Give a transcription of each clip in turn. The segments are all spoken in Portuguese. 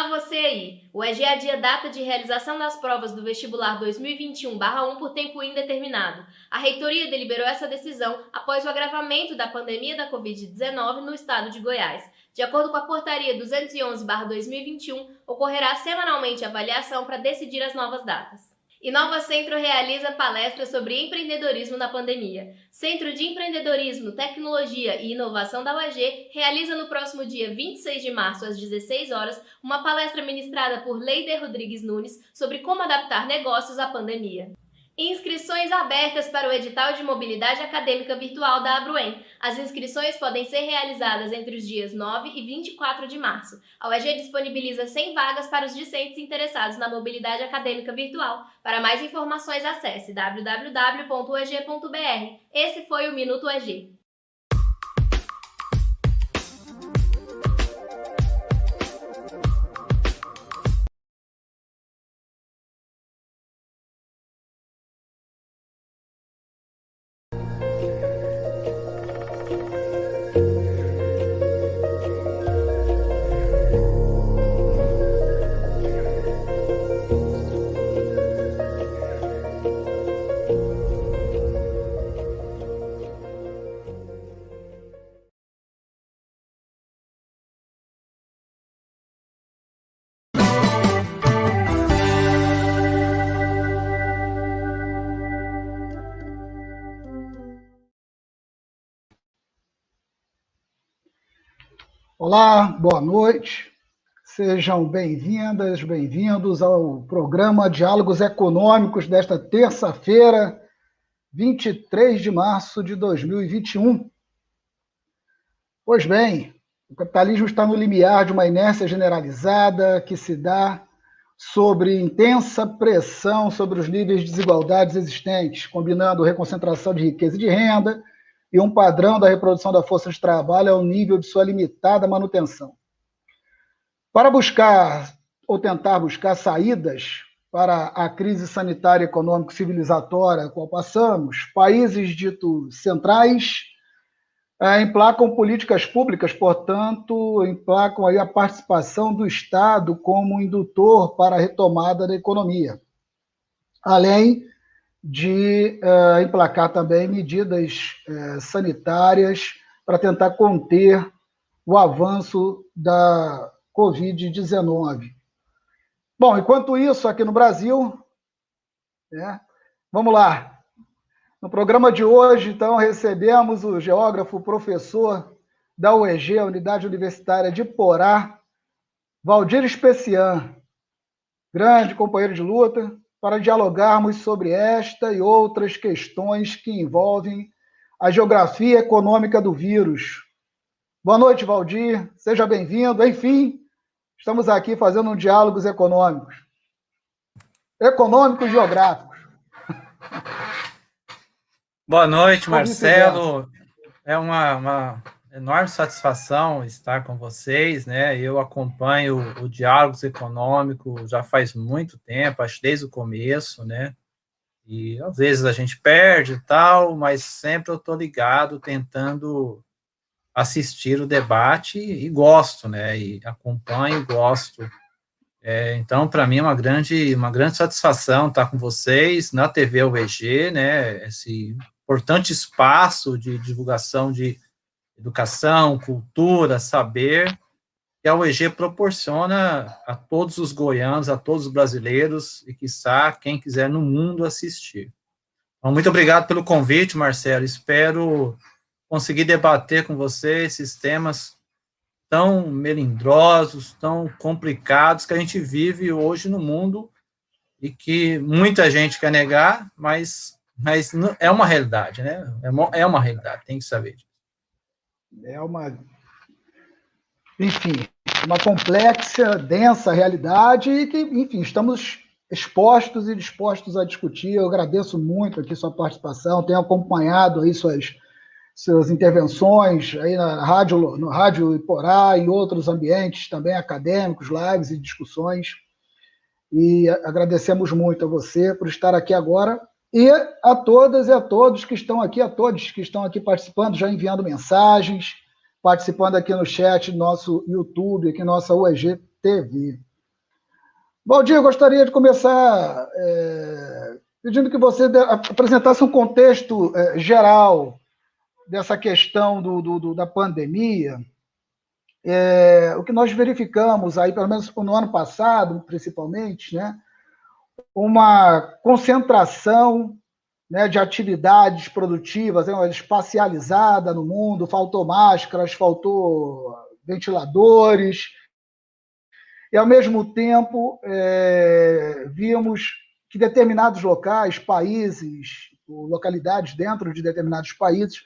Olá, você aí! O EG adia a data de realização das provas do vestibular 2021/1 por tempo indeterminado. A reitoria deliberou essa decisão após o agravamento da pandemia da Covid-19 no estado de Goiás. De acordo com a portaria 211/2021, ocorrerá semanalmente avaliação para decidir as novas datas. Inova Centro realiza palestra sobre empreendedorismo na pandemia. Centro de Empreendedorismo, Tecnologia e Inovação da UEG realiza no próximo dia 26 de março, às 16 horas, uma palestra ministrada por Leider Rodrigues Nunes sobre como adaptar negócios à pandemia. Inscrições abertas para o edital de mobilidade acadêmica virtual da Abruen. As inscrições podem ser realizadas entre os dias 9 e 24 de março. A UEG disponibiliza 100 vagas para os discentes interessados na mobilidade acadêmica virtual. Para mais informações, acesse www.ueg.br. Esse foi o Minuto UEG. Olá, boa noite. Sejam bem-vindas, bem-vindos ao programa Diálogos Econômicos desta terça-feira, 23 de março de 2021. Pois bem, o capitalismo está no limiar de uma inércia generalizada que se dá sobre intensa pressão sobre os níveis de desigualdades existentes, combinando reconcentração de riqueza e de renda e um padrão da reprodução da força de trabalho ao nível de sua limitada manutenção. Para buscar ou tentar buscar saídas para a crise sanitária, econômica e civilizatória a qual passamos, países ditos centrais emplacam políticas públicas, portanto, emplacam aí a participação do Estado como indutor para a retomada da economia, além de emplacar também medidas sanitárias para tentar conter o avanço da Covid-19. Bom, enquanto isso, aqui no Brasil, vamos lá. No programa de hoje, então, recebemos o geógrafo professor da UEG, a Unidade Universitária de Porá, Valdir Especian, grande companheiro de luta, para dialogarmos sobre esta e outras questões que envolvem a geografia econômica do vírus. Boa noite, Valdir. Seja bem-vindo. Enfim, estamos aqui fazendo um diálogos econômicos. Econômicos geográficos. Boa noite, Marcelo. É uma enorme satisfação estar com vocês, né? Eu acompanho o Diálogos Econômicos já faz muito tempo, acho desde o começo, né? E às vezes a gente perde e tal, mas sempre eu estou ligado, tentando assistir o debate e gosto, né? E acompanho e gosto. Então, para mim é uma grande satisfação estar com vocês na TV UEG, né? Esse importante espaço de divulgação de educação, cultura, saber, que a UEG proporciona a todos os goianos, a todos os brasileiros, e quiçá quem quiser no mundo assistir. Então, muito obrigado pelo convite, Marcelo. Espero conseguir debater com você esses temas tão melindrosos, tão complicados que a gente vive hoje no mundo e que muita gente quer negar, mas é uma realidade, né? É uma realidade, tem que saber disso. Enfim, uma complexa, densa realidade e que, enfim, estamos expostos e dispostos a discutir. Eu agradeço muito aqui sua participação, tenho acompanhado aí suas intervenções aí no Rádio Iporá e outros ambientes também acadêmicos, lives e discussões. E agradecemos muito a você por estar aqui agora e a todas e a todos que estão aqui, participando, já enviando mensagens, participando aqui no chat do nosso YouTube, aqui nossa UEG TV. Valdir, eu gostaria de começar pedindo que você apresentasse um contexto geral dessa questão da pandemia. O que nós verificamos aí, pelo menos no ano passado, principalmente, né, uma concentração, né, de atividades produtivas, espacializada no mundo, faltou máscaras, faltou ventiladores, e, ao mesmo tempo, vimos que determinados locais, países, localidades dentro de determinados países,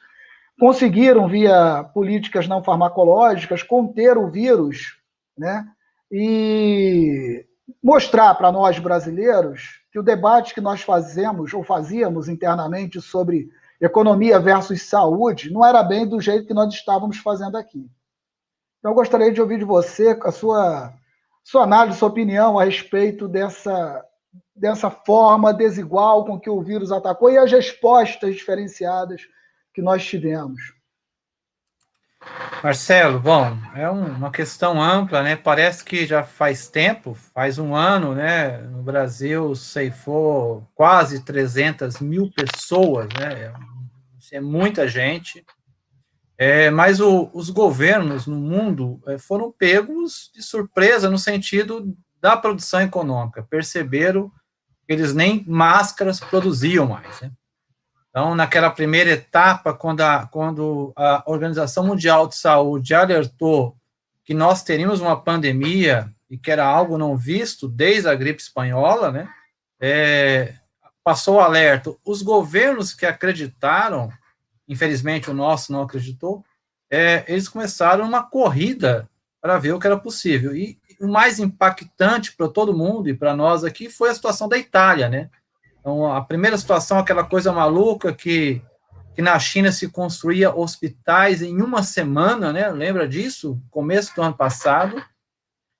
conseguiram, via políticas não farmacológicas, conter o vírus, né? E mostrar para nós brasileiros que o debate que nós fazemos ou fazíamos internamente sobre economia versus saúde não era bem do jeito que nós estávamos fazendo aqui. Então, eu gostaria de ouvir de você a sua análise, sua opinião a respeito dessa forma desigual com que o vírus atacou e as respostas diferenciadas que nós tivemos. Marcelo, bom, é uma questão ampla, né? Parece que já faz tempo, faz um ano, né? No Brasil ceifou quase 300 mil pessoas, né? É muita gente. Mas os governos no mundo foram pegos de surpresa no sentido da produção econômica. Perceberam que eles nem máscaras produziam mais, né? Então, naquela primeira etapa, quando a Organização Mundial de Saúde alertou que nós teríamos uma pandemia e que era algo não visto desde a gripe espanhola, né, passou o alerta. Os governos que acreditaram, infelizmente o nosso não acreditou, eles começaram uma corrida para ver o que era possível. E o mais impactante para todo mundo e para nós aqui foi a situação da Itália, né? Então, a primeira situação, aquela coisa maluca que na China se construía hospitais em uma semana, né? Lembra disso? Começo do ano passado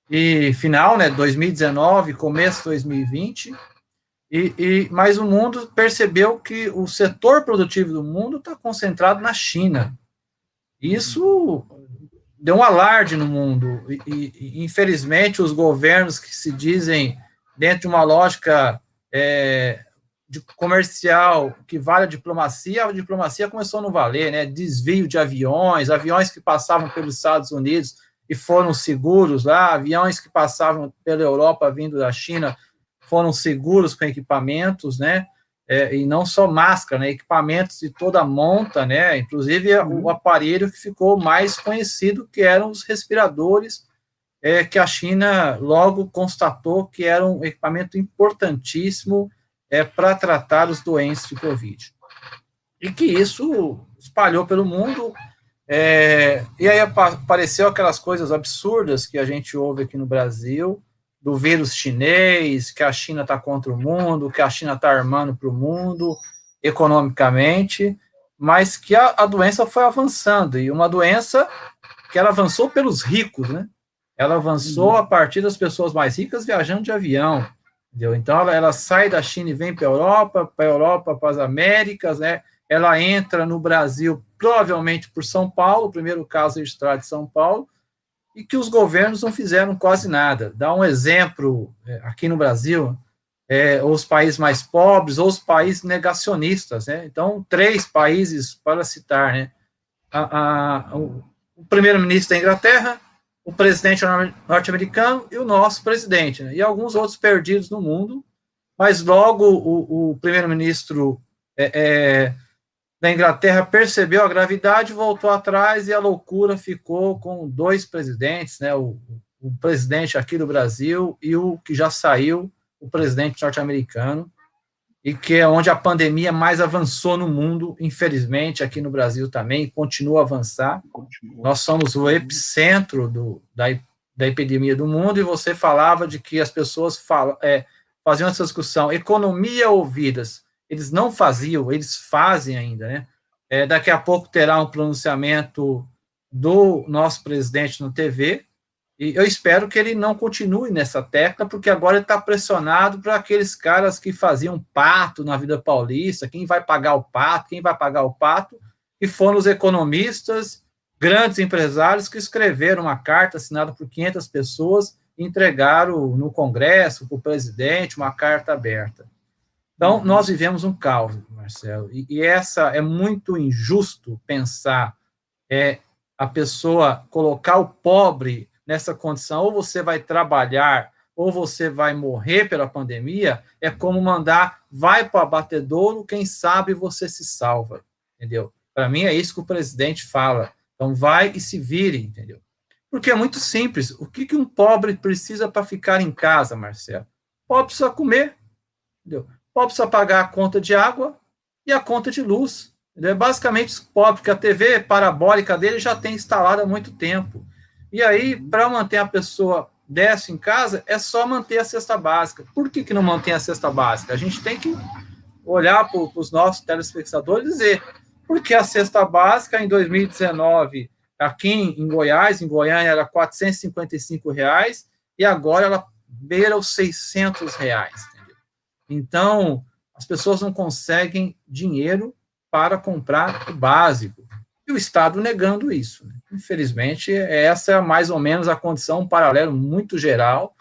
e final, né? 2019, começo de 2020. Mas o mundo percebeu que o setor produtivo do mundo está concentrado na China. Isso deu um alarde no mundo. E infelizmente, os governos que se dizem dentro de uma lógica de comercial que vale a diplomacia começou a não valer, né? Desvio de aviões que passavam pelos Estados Unidos e foram seguros lá, aviões que passavam pela Europa vindo da China foram seguros com equipamentos, né? E não só máscara, né? Equipamentos de toda a monta, né? Inclusive o aparelho que ficou mais conhecido, que eram os respiradores, que a China logo constatou que era um equipamento importantíssimo para tratar os doentes de Covid. E que isso espalhou pelo mundo, e aí apareceu aquelas coisas absurdas que a gente ouve aqui no Brasil, do vírus chinês, que a China está contra o mundo, que a China está armando para o mundo, economicamente, mas que a doença foi avançando, e uma doença que ela avançou pelos ricos, né? Ela avançou a partir das pessoas mais ricas viajando de avião, entendeu? Então, ela sai da China e vem para a Europa, para as Américas, né? Ela entra no Brasil, provavelmente por São Paulo, o primeiro caso registrado de São Paulo, e que os governos não fizeram quase nada. Dá um exemplo, aqui no Brasil, os países mais pobres, ou os países negacionistas, né? Então, 3 países para citar, né? O primeiro-ministro da Inglaterra, o presidente norte-americano e o nosso presidente, né? E alguns outros perdidos no mundo, mas logo o primeiro-ministro da Inglaterra percebeu a gravidade, voltou atrás e a loucura ficou com 2 presidentes, né? O presidente aqui do Brasil e o que já saiu, o presidente norte-americano, e que é onde a pandemia mais avançou no mundo, infelizmente, aqui no Brasil também, continua a avançar. Nós somos o epicentro da epidemia do mundo, e você falava de que as pessoas faziam essa discussão, economia ou vidas? Eles não faziam, eles fazem ainda, né? Daqui a pouco terá um pronunciamento do nosso presidente no TV, e eu espero que ele não continue nessa tecla, porque agora ele está pressionado para aqueles caras que faziam pato na vida paulista, quem vai pagar o pato, que foram os economistas, grandes empresários que escreveram uma carta assinada por 500 pessoas, entregaram no Congresso, para o presidente, uma carta aberta. Então, nós vivemos um caos, Marcelo, e essa é muito injusto pensar a pessoa colocar o pobre nessa condição, ou você vai trabalhar, ou você vai morrer pela pandemia, é como mandar, vai para o abatedouro, quem sabe você se salva, entendeu? Para mim é isso que o presidente fala. Então, vai e se vire, entendeu? Porque é muito simples. O que um pobre precisa para ficar em casa, Marcelo? O pobre precisa comer, entendeu? O pobre precisa pagar a conta de água e a conta de luz. Entendeu? É basicamente pobre, porque a TV parabólica dele já tem instalado há muito tempo. E aí, para manter a pessoa dessa em casa, é só manter a cesta básica. Por que não mantém a cesta básica? A gente tem que olhar para os nossos telespectadores e dizer, porque a cesta básica em 2019, aqui em Goiás, em Goiânia, era R$ 455, e agora ela beira os R$ 600. Entendeu? Então, as pessoas não conseguem dinheiro para comprar o básico. E o Estado negando isso. Né? Infelizmente, essa é mais ou menos a condição, um paralelo muito geral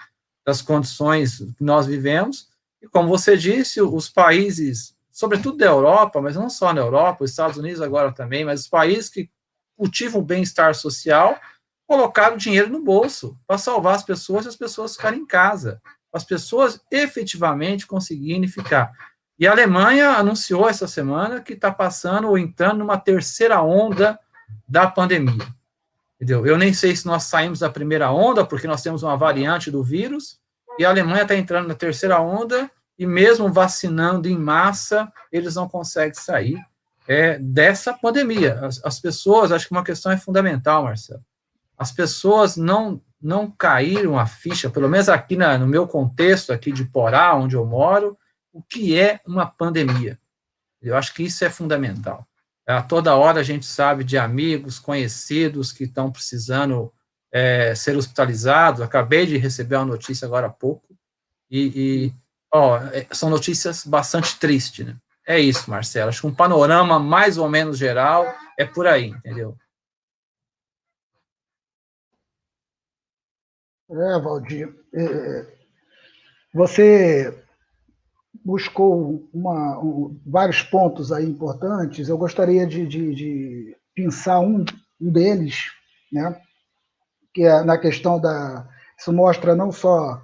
das condições que nós vivemos. E, como você disse, os países, sobretudo da Europa, mas não só na Europa, os Estados Unidos agora também, mas os países que cultivam o bem-estar social, colocaram dinheiro no bolso para salvar as pessoas e as pessoas ficarem em casa. As pessoas efetivamente conseguirem ficar. E a Alemanha anunciou essa semana que está passando ou entrando numa terceira onda da pandemia. Entendeu? Eu nem sei se nós saímos da primeira onda, porque nós temos uma variante do vírus, e a Alemanha está entrando na terceira onda, e mesmo vacinando em massa, eles não conseguem sair dessa pandemia. As pessoas, acho que uma questão é fundamental, Marcelo. As pessoas não caíram a ficha, pelo menos aqui no meu contexto aqui de Porá, onde eu moro, o que é uma pandemia. Eu acho que isso é fundamental. A toda hora a gente sabe de amigos, conhecidos que estão precisando ser hospitalizados. Acabei de receber uma notícia agora há pouco, são notícias bastante tristes, né? É isso, Marcelo. Acho que um panorama mais ou menos geral é por aí, entendeu? Valdir, você buscou vários pontos aí importantes. Eu gostaria de pensar um deles, né, que é na questão isso mostra não só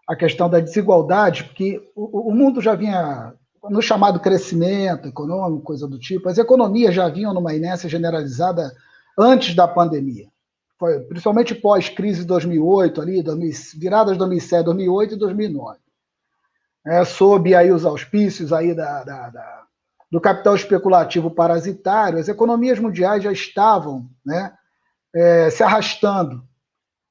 a questão da desigualdade, porque o mundo já vinha no chamado crescimento econômico, coisa do tipo, as economias já vinham numa inércia generalizada antes da pandemia. Foi, principalmente pós-crise de 2008, ali, viradas de 2007, 2008 e 2009. Sob aí os auspícios aí do capital especulativo parasitário, as economias mundiais já estavam, né, se arrastando.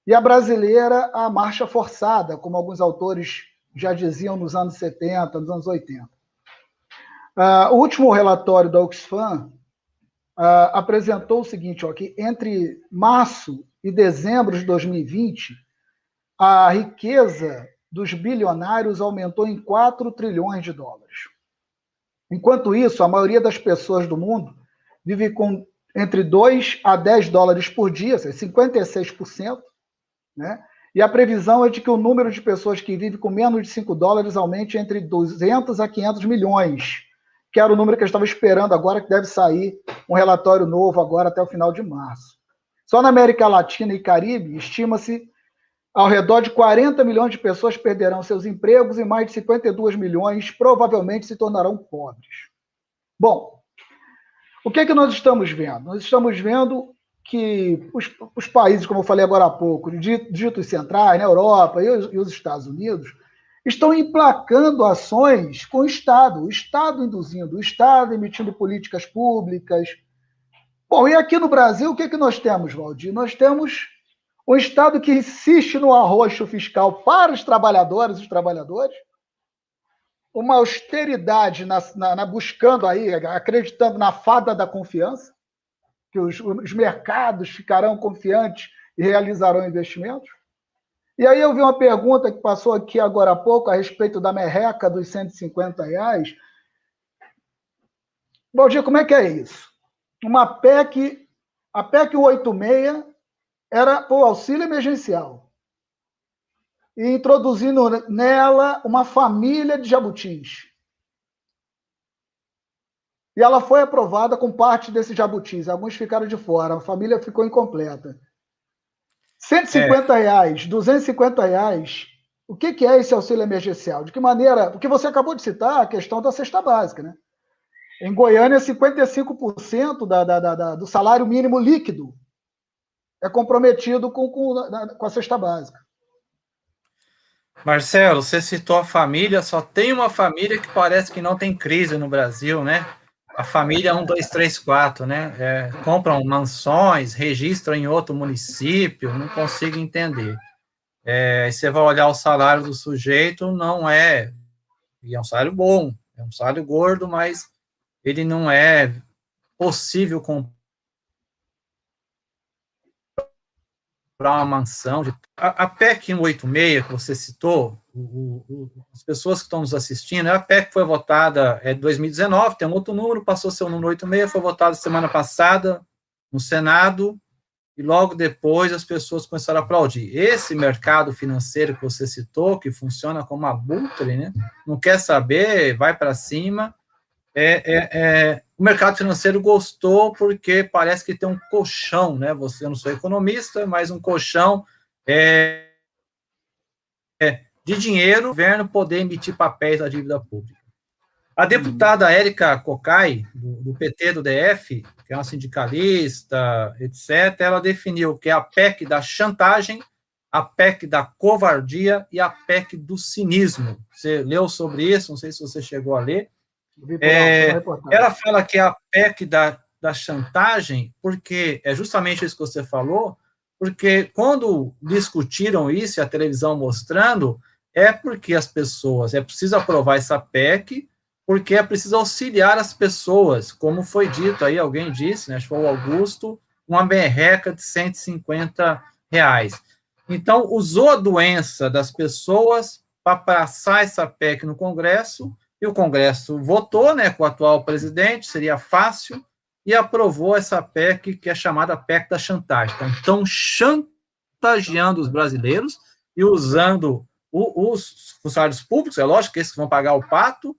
E a brasileira, a marcha forçada, como alguns autores já diziam nos anos 70, nos anos 80. O último relatório da Oxfam apresentou o seguinte, que entre março e dezembro de 2020, a riqueza dos bilionários aumentou em 4 trilhões de dólares. Enquanto isso, a maioria das pessoas do mundo vive com entre 2 a 10 dólares por dia, 56%, né? E a previsão é de que o número de pessoas que vivem com menos de 5 dólares aumente entre 200 a 500 milhões, que era o número que eu estava esperando agora, que deve sair um relatório novo agora até o final de março. Só na América Latina e Caribe, estima-se ao redor de 40 milhões de pessoas perderão seus empregos e mais de 52 milhões provavelmente se tornarão pobres. Bom, o que é que nós estamos vendo? Nós estamos vendo que os países, como eu falei agora há pouco, ditos centrais, na Europa e os Estados Unidos, estão emplacando ações com o Estado induzindo, o Estado emitindo políticas públicas. Bom, e aqui no Brasil, o que é que nós temos, Valdir? Nós temos um Estado que insiste no arroxo fiscal para os trabalhadores, uma austeridade buscando aí, acreditando na fada da confiança, que os mercados ficarão confiantes e realizarão investimentos. E aí eu vi uma pergunta que passou aqui agora há pouco a respeito da merreca dos R$150. Valdir, como é que é isso? A PEC 186 era o auxílio emergencial. e introduzindo nela uma família de jabutis. E ela foi aprovada com parte desses jabutis. Alguns ficaram de fora, a família ficou incompleta. R$150, R$250, o que é esse auxílio emergencial? De que maneira? Porque você acabou de citar a questão da cesta básica, né? Em Goiânia, 55% do salário mínimo líquido é comprometido com a cesta básica. Marcelo, você citou a família, só tem uma família que parece que não tem crise no Brasil, né? A família 1, 2, 3, 4, né? Compram mansões, registram em outro município, não consigo entender. Você vai olhar o salário do sujeito, não é... E é um salário bom, é um salário gordo, mas ele não é possível comprar uma mansão. A PEC 186, que você citou, as pessoas que estão nos assistindo, a PEC foi votada em 2019, tem um outro número, passou seu número 86, foi votada semana passada no Senado, e logo depois as pessoas começaram a aplaudir. Esse mercado financeiro que você citou, que funciona como abutre, né? Não quer saber, vai para cima. O mercado financeiro gostou porque parece que tem um colchão, né? Eu não sou economista, mas um colchão de dinheiro, o governo poder emitir papéis da dívida pública. A deputada Érica Cocai, do PT do DF, que é uma sindicalista, etc., ela definiu que é a PEC da chantagem, a PEC da covardia e a PEC do cinismo. Você leu sobre isso? Não sei se você chegou a ler. Ela fala que é a PEC da chantagem, porque é justamente isso que você falou, porque quando discutiram isso, e a televisão mostrando, é porque as pessoas, é preciso aprovar essa PEC, porque é preciso auxiliar as pessoas, como foi dito aí, alguém disse, né, acho que foi o Augusto, uma merreca de R$150. Então, usou a doença das pessoas para passar essa PEC no Congresso, e o Congresso votou, né, com o atual presidente, seria fácil, e aprovou essa PEC, que é chamada PEC da chantagem. Então, estão chantageando os brasileiros e usando os funcionários públicos, é lógico que esses vão pagar o pato,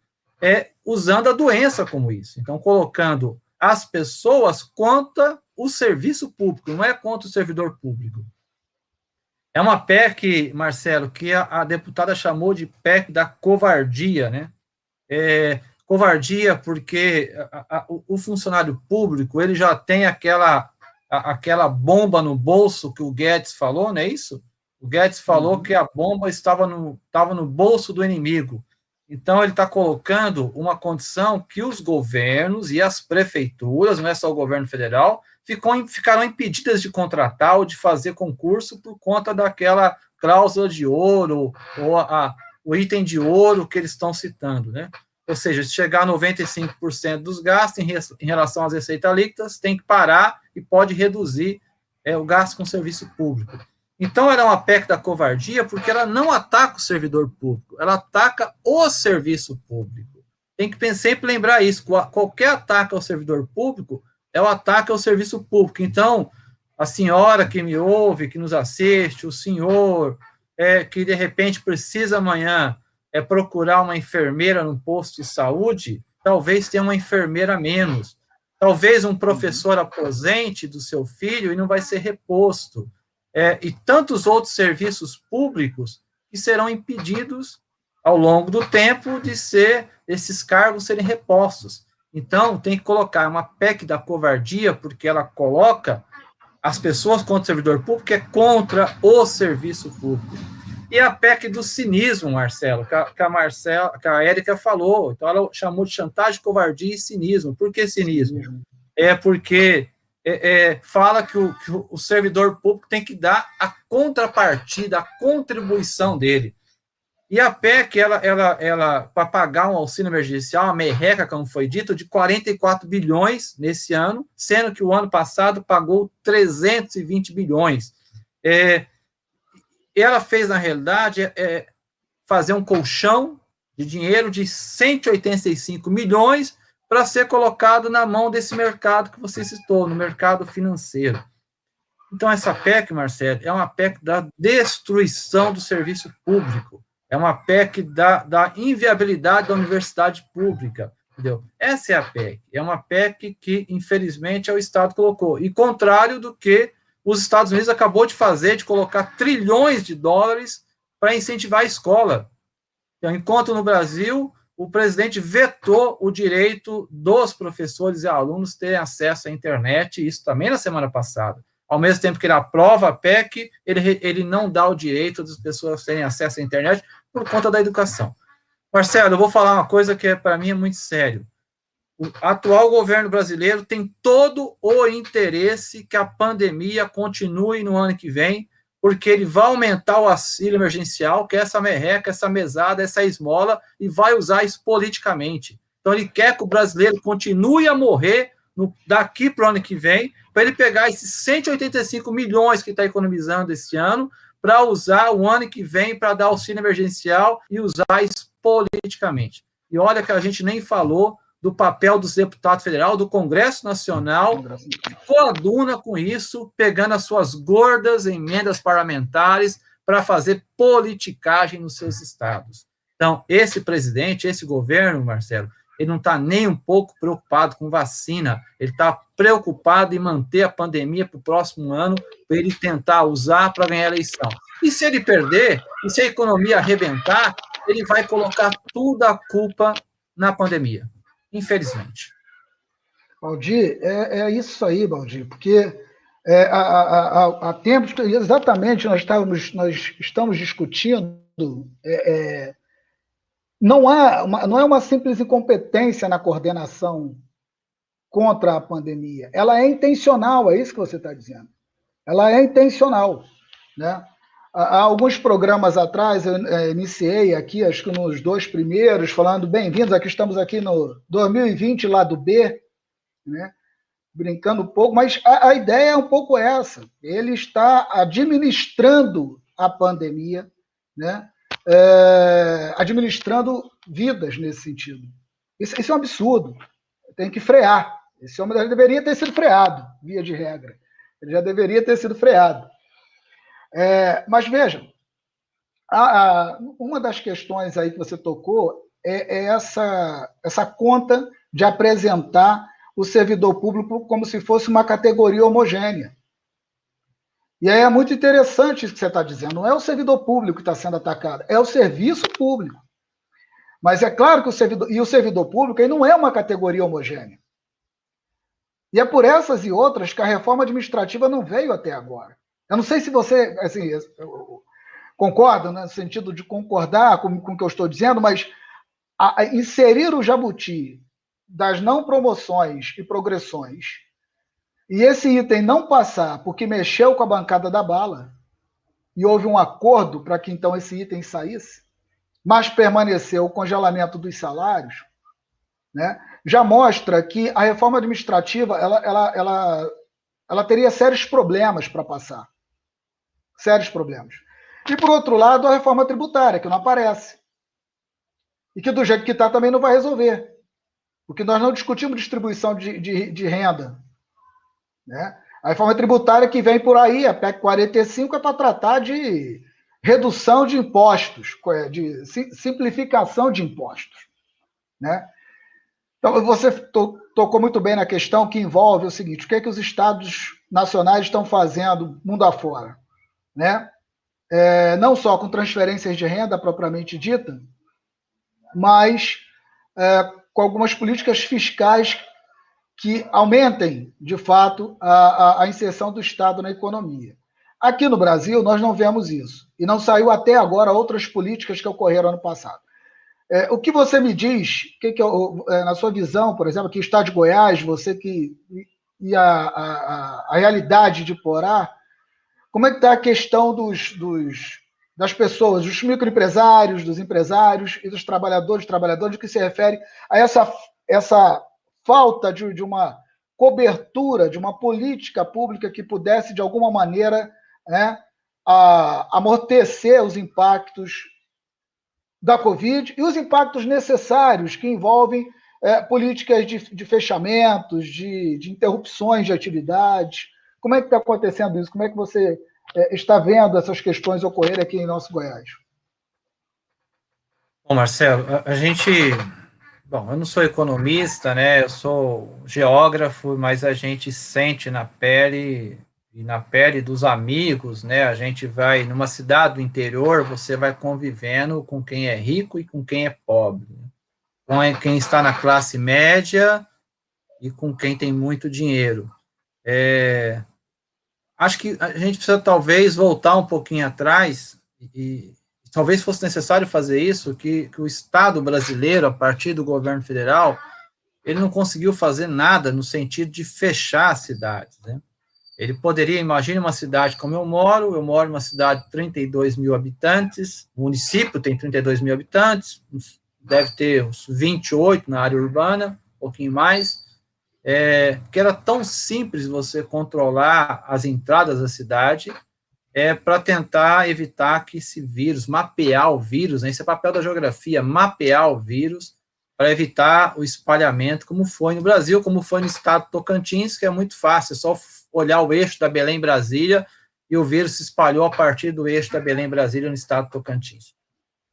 usando a doença como isso. Então, colocando as pessoas contra o serviço público, não é contra o servidor público. É uma PEC, Marcelo, que a deputada chamou de PEC da covardia, né? Covardia porque o funcionário público, ele já tem aquela bomba no bolso que o Guedes falou, não é isso? O Guedes falou que a bomba estava no bolso do inimigo. Então, ele está colocando uma condição que os governos e as prefeituras, não é só o governo federal, ficaram impedidas de contratar ou de fazer concurso por conta daquela cláusula de ouro ou o item de ouro que eles estão citando, né? Ou seja, se chegar a 95% dos gastos em relação às receitas líquidas, tem que parar e pode reduzir o gasto com serviço público. Então, ela é uma PEC da covardia porque ela não ataca o servidor público, ela ataca o serviço público. Tem que sempre lembrar isso, qualquer ataque ao servidor público é o ataque ao serviço público. Então, a senhora que me ouve, que nos assiste, o senhor que de repente precisa amanhã procurar uma enfermeira no posto de saúde, talvez tenha uma enfermeira a menos. Talvez um professor aposente do seu filho e não vai ser reposto. E tantos outros serviços públicos que serão impedidos ao longo do tempo de esses cargos serem repostos. Então, tem que colocar uma PEC da covardia, porque ela coloca as pessoas contra o servidor público, que é contra o serviço público. E a PEC do cinismo, Marcelo, que a Érica falou. Então, ela chamou de chantagem, covardia e cinismo. Por que cinismo? Porque fala que o servidor público tem que dar a contrapartida, a contribuição dele. E a PEC, ela para pagar um auxílio emergencial, uma merreca, como foi dito, de 44 bilhões nesse ano, sendo que o ano passado pagou 320 bilhões. Ela fez, na realidade, fazer um colchão de dinheiro de 185 milhões para ser colocado na mão desse mercado que você citou, no mercado financeiro. Então, essa PEC, Marcelo, é uma PEC da destruição do serviço público, é uma PEC da inviabilidade da universidade pública, entendeu? Essa é a PEC, é uma PEC que, infelizmente, o Estado colocou, e contrário do que os Estados Unidos acabou de fazer, de colocar trilhões de dólares para incentivar a escola. Então, enquanto no Brasil, o presidente vetou o direito dos professores e alunos terem acesso à internet, isso também na semana passada. Ao mesmo tempo que ele aprova a PEC, ele não dá o direito das pessoas terem acesso à internet por conta da educação. Marcelo, eu vou falar uma coisa que para mim é muito sério. O atual governo brasileiro tem todo o interesse que a pandemia continue no ano que vem, porque ele vai aumentar o auxílio emergencial, que é essa merreca, essa mesada, essa esmola, e vai usar isso politicamente. Então, ele quer que o brasileiro continue a morrer daqui para o ano que vem, para ele pegar esses 185 milhões que está economizando esse ano, para usar o ano que vem para dar auxílio emergencial e usar isso politicamente. E olha que a gente nem falou do papel dos deputados federais, do Congresso Nacional, que coaduna com isso, pegando as suas gordas emendas parlamentares para fazer politicagem nos seus estados. Então, esse presidente, esse governo, Marcelo, ele não está nem um pouco preocupado com vacina, ele está preocupado em manter a pandemia para o próximo ano, para ele tentar usar para ganhar a eleição. E se ele perder, e se a economia arrebentar, ele vai colocar toda a culpa na pandemia, infelizmente. Valdir, é isso aí, Valdir, porque há tempos, exatamente, nós estamos discutindo, não é uma simples incompetência na coordenação contra a pandemia, ela é intencional, é isso que você está dizendo. Ela é intencional, né? Há alguns programas atrás, eu iniciei aqui, acho que nos 2 primeiros, falando, bem-vindos, estamos aqui no 2020, lado B, né? Brincando um pouco, mas a ideia é um pouco essa. Ele está administrando a pandemia, né? Administrando vidas nesse sentido. Isso é um absurdo. Tem que frear. Esse homem já deveria ter sido freado, via de regra. Ele já deveria ter sido freado. Mas vejam, uma das questões aí que você tocou é essa conta de apresentar o servidor público como se fosse uma categoria homogênea. E aí é muito interessante isso que você está dizendo. Não é o servidor público que está sendo atacado, é o serviço público. Mas é claro que o servidor público aí não é uma categoria homogênea. E é por essas e outras que a reforma administrativa não veio até agora. Eu não sei se você concorda, né, no sentido de concordar com o que eu estou dizendo, mas inserir o jabuti das não promoções e progressões, e esse item não passar porque mexeu com a bancada da bala, e houve um acordo para que então esse item saísse, mas permaneceu o congelamento dos salários, né, já mostra que a reforma administrativa ela teria sérios problemas para passar. Sérios problemas. E, por outro lado, a reforma tributária, que não aparece. E que, do jeito que está, também não vai resolver. Porque nós não discutimos distribuição de renda. Né? A reforma tributária que vem por aí, a PEC 45, é para tratar de redução de impostos, de simplificação de impostos. Né? Então, você tocou muito bem na questão que envolve o seguinte: o que é que os estados nacionais estão fazendo mundo afora? Né? Não só com transferências de renda propriamente dita, mas com algumas políticas fiscais que aumentem, de fato, a inserção do Estado na economia. Aqui no Brasil, nós não vemos isso. E não saiu até agora outras políticas que ocorreram ano passado. O que você me diz, na sua visão, por exemplo, aqui no estado de Goiás, você que e a realidade de Porá, como é que está a questão das pessoas, dos microempresários, dos empresários e dos trabalhadores, que se refere a essa falta de uma cobertura, de uma política pública que pudesse, de alguma maneira, né, amortecer os impactos da Covid e os impactos necessários que envolvem políticas de fechamentos, de interrupções de atividades. Como é que está acontecendo isso? Como é que você está vendo essas questões ocorrerem aqui em nosso Goiás? Bom, Marcelo, a gente... Bom, eu não sou economista, né? Eu sou geógrafo, mas a gente sente na pele e na pele dos amigos, né? A gente vai numa cidade do interior, você vai convivendo com quem é rico e com quem é pobre, com quem está na classe média e com quem tem muito dinheiro. Acho que a gente precisa talvez voltar um pouquinho atrás e talvez fosse necessário fazer isso, que o Estado brasileiro, a partir do governo federal, ele não conseguiu fazer nada no sentido de fechar as cidades, né? Ele poderia, imagine uma cidade como eu moro numa cidade de 32 mil habitantes, o município tem 32 mil habitantes, deve ter uns 28 na área urbana, um pouquinho mais, que era tão simples você controlar as entradas da cidade, para tentar evitar que esse vírus, mapear o vírus, né, esse é o papel da geografia, mapear o vírus, para evitar o espalhamento, como foi no Brasil, como foi no estado de Tocantins, que é muito fácil, é só olhar o eixo da Belém-Brasília, e o vírus se espalhou a partir do eixo da Belém-Brasília no estado de Tocantins.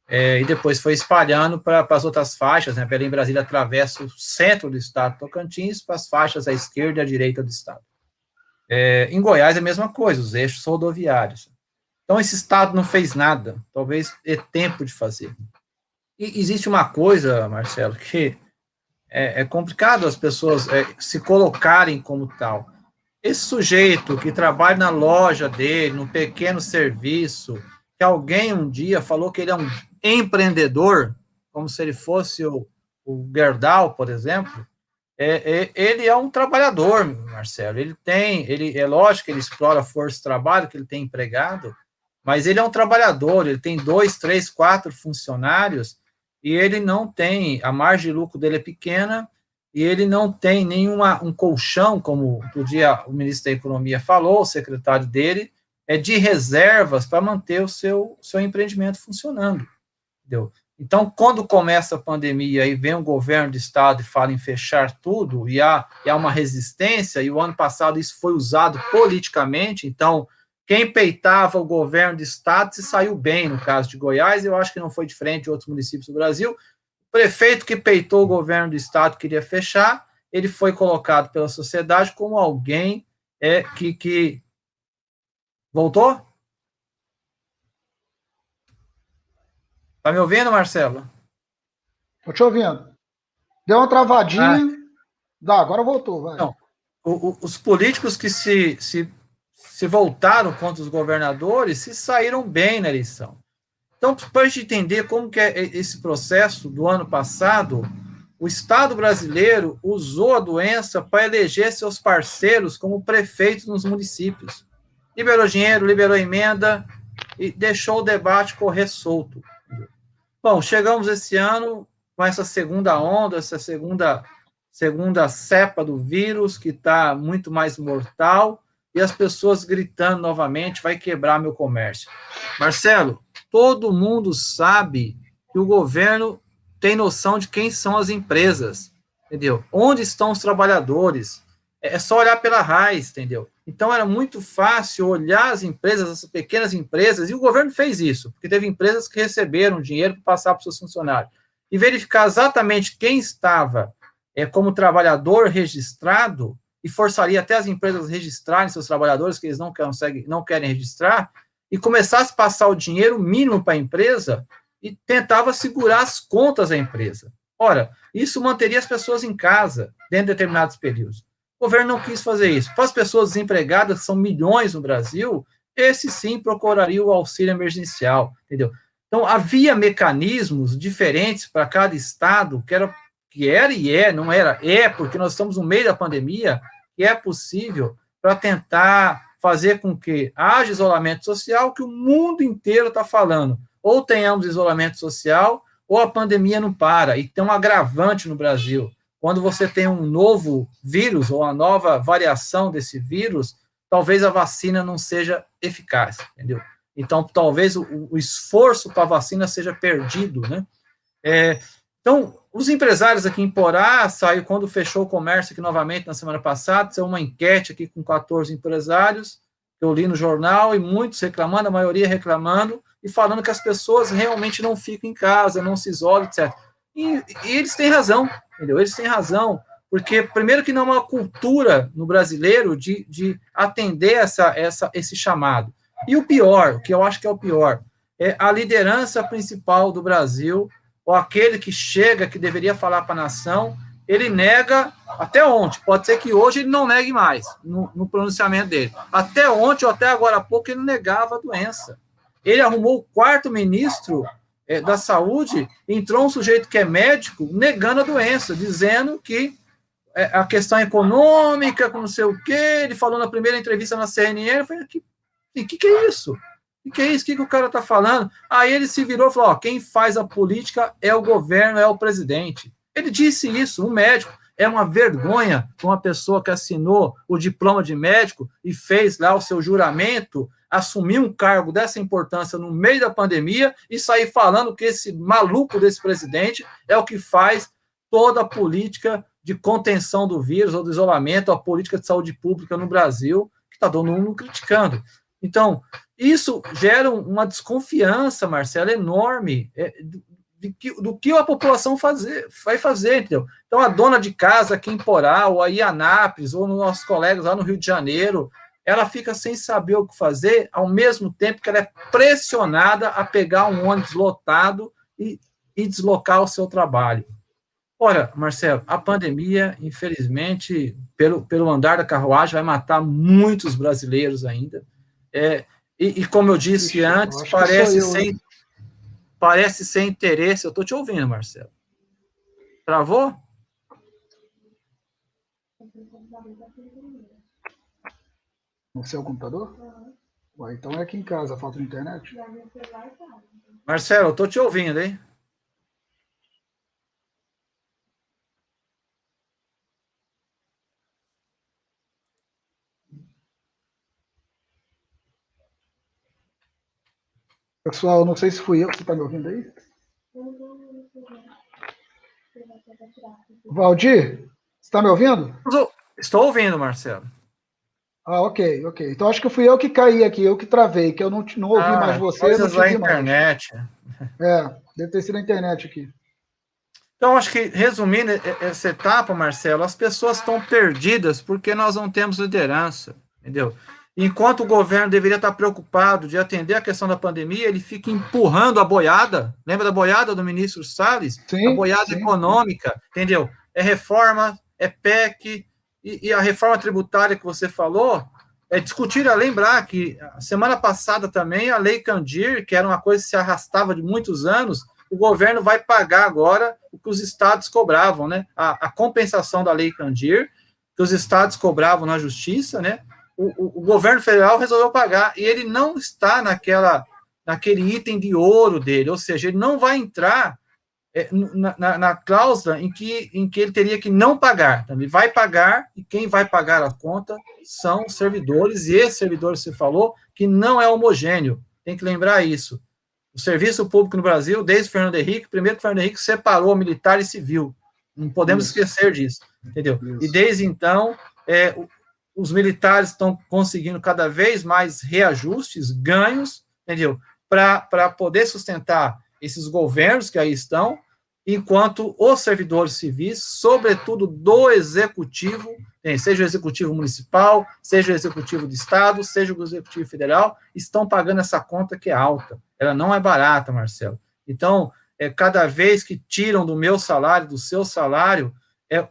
E depois foi espalhando para as outras faixas, né? Belém-Brasília atravessa o centro do estado de Tocantins, para as faixas à esquerda e à direita do estado. Em Goiás é a mesma coisa, os eixos rodoviários. Então, esse estado não fez nada, talvez é tempo de fazer. E existe uma coisa, Marcelo, que é complicado as pessoas se colocarem como tal. Esse sujeito que trabalha na loja dele, num pequeno serviço, que alguém um dia falou que ele é um empreendedor, como se ele fosse o Gerdau, por exemplo, ele é um trabalhador, Marcelo. É lógico que ele explora a força de trabalho, que ele tem empregado, mas ele é um trabalhador, ele tem 2, 3, 4 funcionários, e ele não tem, a margem de lucro dele é pequena, e ele não tem um colchão, como outro dia o ministro da Economia falou, o secretário dele, de reservas para manter o seu empreendimento funcionando, entendeu? Então, quando começa a pandemia e vem o governo do estado e fala em fechar tudo, e há uma resistência, e o ano passado isso foi usado politicamente, então, quem peitava o governo do estado se saiu bem, no caso de Goiás, eu acho que não foi diferente de outros municípios do Brasil. O prefeito que peitou o governo do estado queria fechar, ele foi colocado pela sociedade como alguém que... Voltou? Tá me ouvindo, Marcelo? Estou te ouvindo. Deu uma travadinha. Agora voltou, vai. Não, os políticos que se voltaram contra os governadores se saíram bem na eleição. Então, para a gente entender como que é esse processo do ano passado, o Estado brasileiro usou a doença para eleger seus parceiros como prefeitos nos municípios. Liberou dinheiro, liberou emenda e deixou o debate correr solto. Bom, chegamos esse ano com essa segunda onda, essa segunda cepa do vírus, que está muito mais mortal, e as pessoas gritando novamente, vai quebrar meu comércio. Marcelo, todo mundo sabe que o governo tem noção de quem são as empresas, entendeu? Onde estão os trabalhadores? É só olhar pela raiz, entendeu? Então, era muito fácil olhar as empresas, as pequenas empresas, e o governo fez isso, porque teve empresas que receberam dinheiro para passar para os seus funcionários, e verificar exatamente quem estava como trabalhador registrado, e forçaria até as empresas registrarem seus trabalhadores, que eles não querem registrar, e começasse a passar o dinheiro mínimo para a empresa, e tentava segurar as contas da empresa. Ora, isso manteria as pessoas em casa, dentro de determinados períodos. O governo não quis fazer isso. Para as pessoas desempregadas, que são milhões no Brasil, esse sim procuraria o auxílio emergencial, entendeu? Então, havia mecanismos diferentes para cada estado, porque nós estamos no meio da pandemia, que é possível para tentar fazer com que haja isolamento social, que o mundo inteiro está falando. Ou tenhamos isolamento social, ou a pandemia não para. E tem um agravante no Brasil. Quando você tem um novo vírus, ou uma nova variação desse vírus, talvez a vacina não seja eficaz, entendeu? Então, talvez o esforço para a vacina seja perdido, né? Então, os empresários aqui em Porá, saiu quando fechou o comércio aqui novamente na semana passada, saiu uma enquete aqui com 14 empresários, que eu li no jornal, e muitos reclamando, a maioria reclamando, e falando que as pessoas realmente não ficam em casa, não se isolam, etc. E eles têm razão, entendeu? Eles têm razão, porque, primeiro, que não é uma cultura no brasileiro de atender esse chamado. E o pior, o que eu acho que é o pior, é a liderança principal do Brasil, ou aquele que chega, que deveria falar para a nação, ele nega até ontem. Pode ser que hoje ele não negue mais no pronunciamento dele. Até ontem, ou até agora há pouco, ele negava a doença. Ele arrumou o quarto ministro da saúde, entrou um sujeito que é médico, negando a doença, dizendo que a questão econômica, com não sei o quê, ele falou na primeira entrevista na CNN, eu falei, que é isso? O que é isso? O que o cara está falando? Aí ele se virou e falou, quem faz a política é o governo, é o presidente. Ele disse isso, um médico. É uma vergonha uma pessoa que assinou o diploma de médico e fez lá o seu juramento, assumir um cargo dessa importância no meio da pandemia e sair falando que esse maluco desse presidente é o que faz toda a política de contenção do vírus ou do isolamento, a política de saúde pública no Brasil, que está todo mundo criticando. Então, isso gera uma desconfiança, Marcelo, enorme do que a população vai fazer, entendeu? Então, a dona de casa aqui em Porá, ou aí em Anápolis, ou nos nossos colegas lá no Rio de Janeiro, ela fica sem saber o que fazer, ao mesmo tempo que ela é pressionada a pegar um ônibus lotado e deslocar o seu trabalho. Ora, Marcelo, a pandemia, infelizmente, pelo andar da carruagem, vai matar muitos brasileiros ainda. E como eu disse antes, parece sem interesse. Eu estou te ouvindo, Marcelo. Travou? No seu computador? Ué, então é aqui em casa, falta de internet? Marcelo, eu estou te ouvindo, hein? Pessoal, não sei se fui eu. Você está me ouvindo aí? Valdir, você está me ouvindo? Estou ouvindo, Marcelo. Ok. Então acho que fui eu que caí aqui, eu que travei, que eu não ouvi mais você, não te ouvi internet. Mais. Deve ter sido a internet aqui. Então, acho que, resumindo essa etapa, Marcelo, as pessoas estão perdidas porque nós não temos liderança, entendeu? Enquanto o governo deveria estar preocupado de atender a questão da pandemia, ele fica empurrando a boiada. Lembra da boiada do ministro Salles? Sim, a boiada econômica, entendeu? É reforma, é PEC, e a reforma tributária que você falou, lembrar que a semana passada também a Lei Candir, que era uma coisa que se arrastava de muitos anos, o governo vai pagar agora o que os estados cobravam, né? A compensação da Lei Candir, que os estados cobravam na justiça, né? O governo federal resolveu pagar, e ele não está naquele item de ouro dele, ou seja, ele não vai entrar na cláusula em que ele teria que não pagar. Então, ele vai pagar, e quem vai pagar a conta são os servidores, e esse servidor, você falou, que não é homogêneo, tem que lembrar isso. O serviço público no Brasil, desde o Fernando Henrique, primeiro que o Fernando Henrique separou militar e civil, não podemos esquecer disso, entendeu? Isso. E desde então, os militares estão conseguindo cada vez mais reajustes, ganhos, entendeu? Para poder sustentar esses governos que aí estão, enquanto os servidores civis, sobretudo do executivo, seja o executivo municipal, seja o executivo de estado, seja o executivo federal, estão pagando essa conta que é alta. Ela não é barata, Marcelo. Então, cada vez que tiram do meu salário, do seu salário,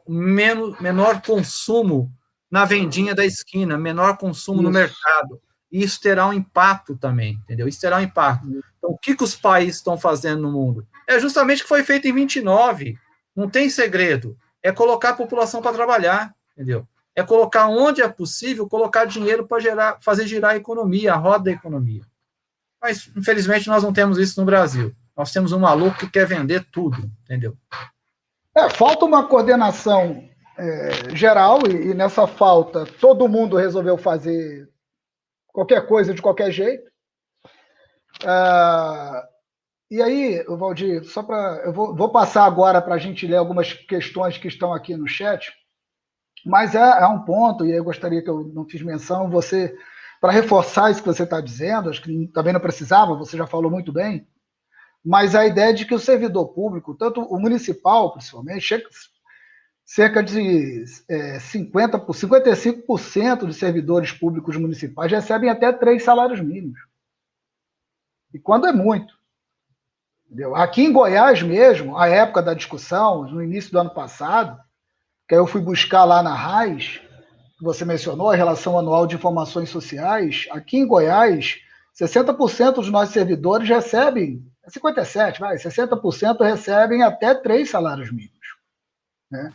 menor consumo na vendinha da esquina, menor consumo no mercado. E isso terá um impacto também, entendeu? Isso terá um impacto. Então, o que os países estão fazendo no mundo? É justamente o que foi feito em 29. Não tem segredo. É colocar a população para trabalhar, entendeu? É colocar onde é possível, colocar dinheiro para fazer girar a economia, a roda da economia. Mas, infelizmente, nós não temos isso no Brasil. Nós temos um maluco que quer vender tudo, entendeu? Falta uma coordenação geral, e nessa falta todo mundo resolveu fazer qualquer coisa de qualquer jeito. E aí, Valdir, só para. Eu vou passar agora para a gente ler algumas questões que estão aqui no chat, mas é um ponto, e eu gostaria que eu não fiz menção, você, para reforçar isso que você está dizendo, acho que também não precisava, você já falou muito bem, mas a ideia de que o servidor público, tanto o municipal, principalmente, cerca de 55% dos servidores públicos municipais recebem até 3 salários mínimos. E quando é muito. Entendeu? Aqui em Goiás mesmo, a época da discussão, no início do ano passado, que eu fui buscar lá na RAIS, que você mencionou, a Relação Anual de Informações Sociais, aqui em Goiás, 60% dos nossos servidores recebem, 60% recebem até 3 salários mínimos. Né?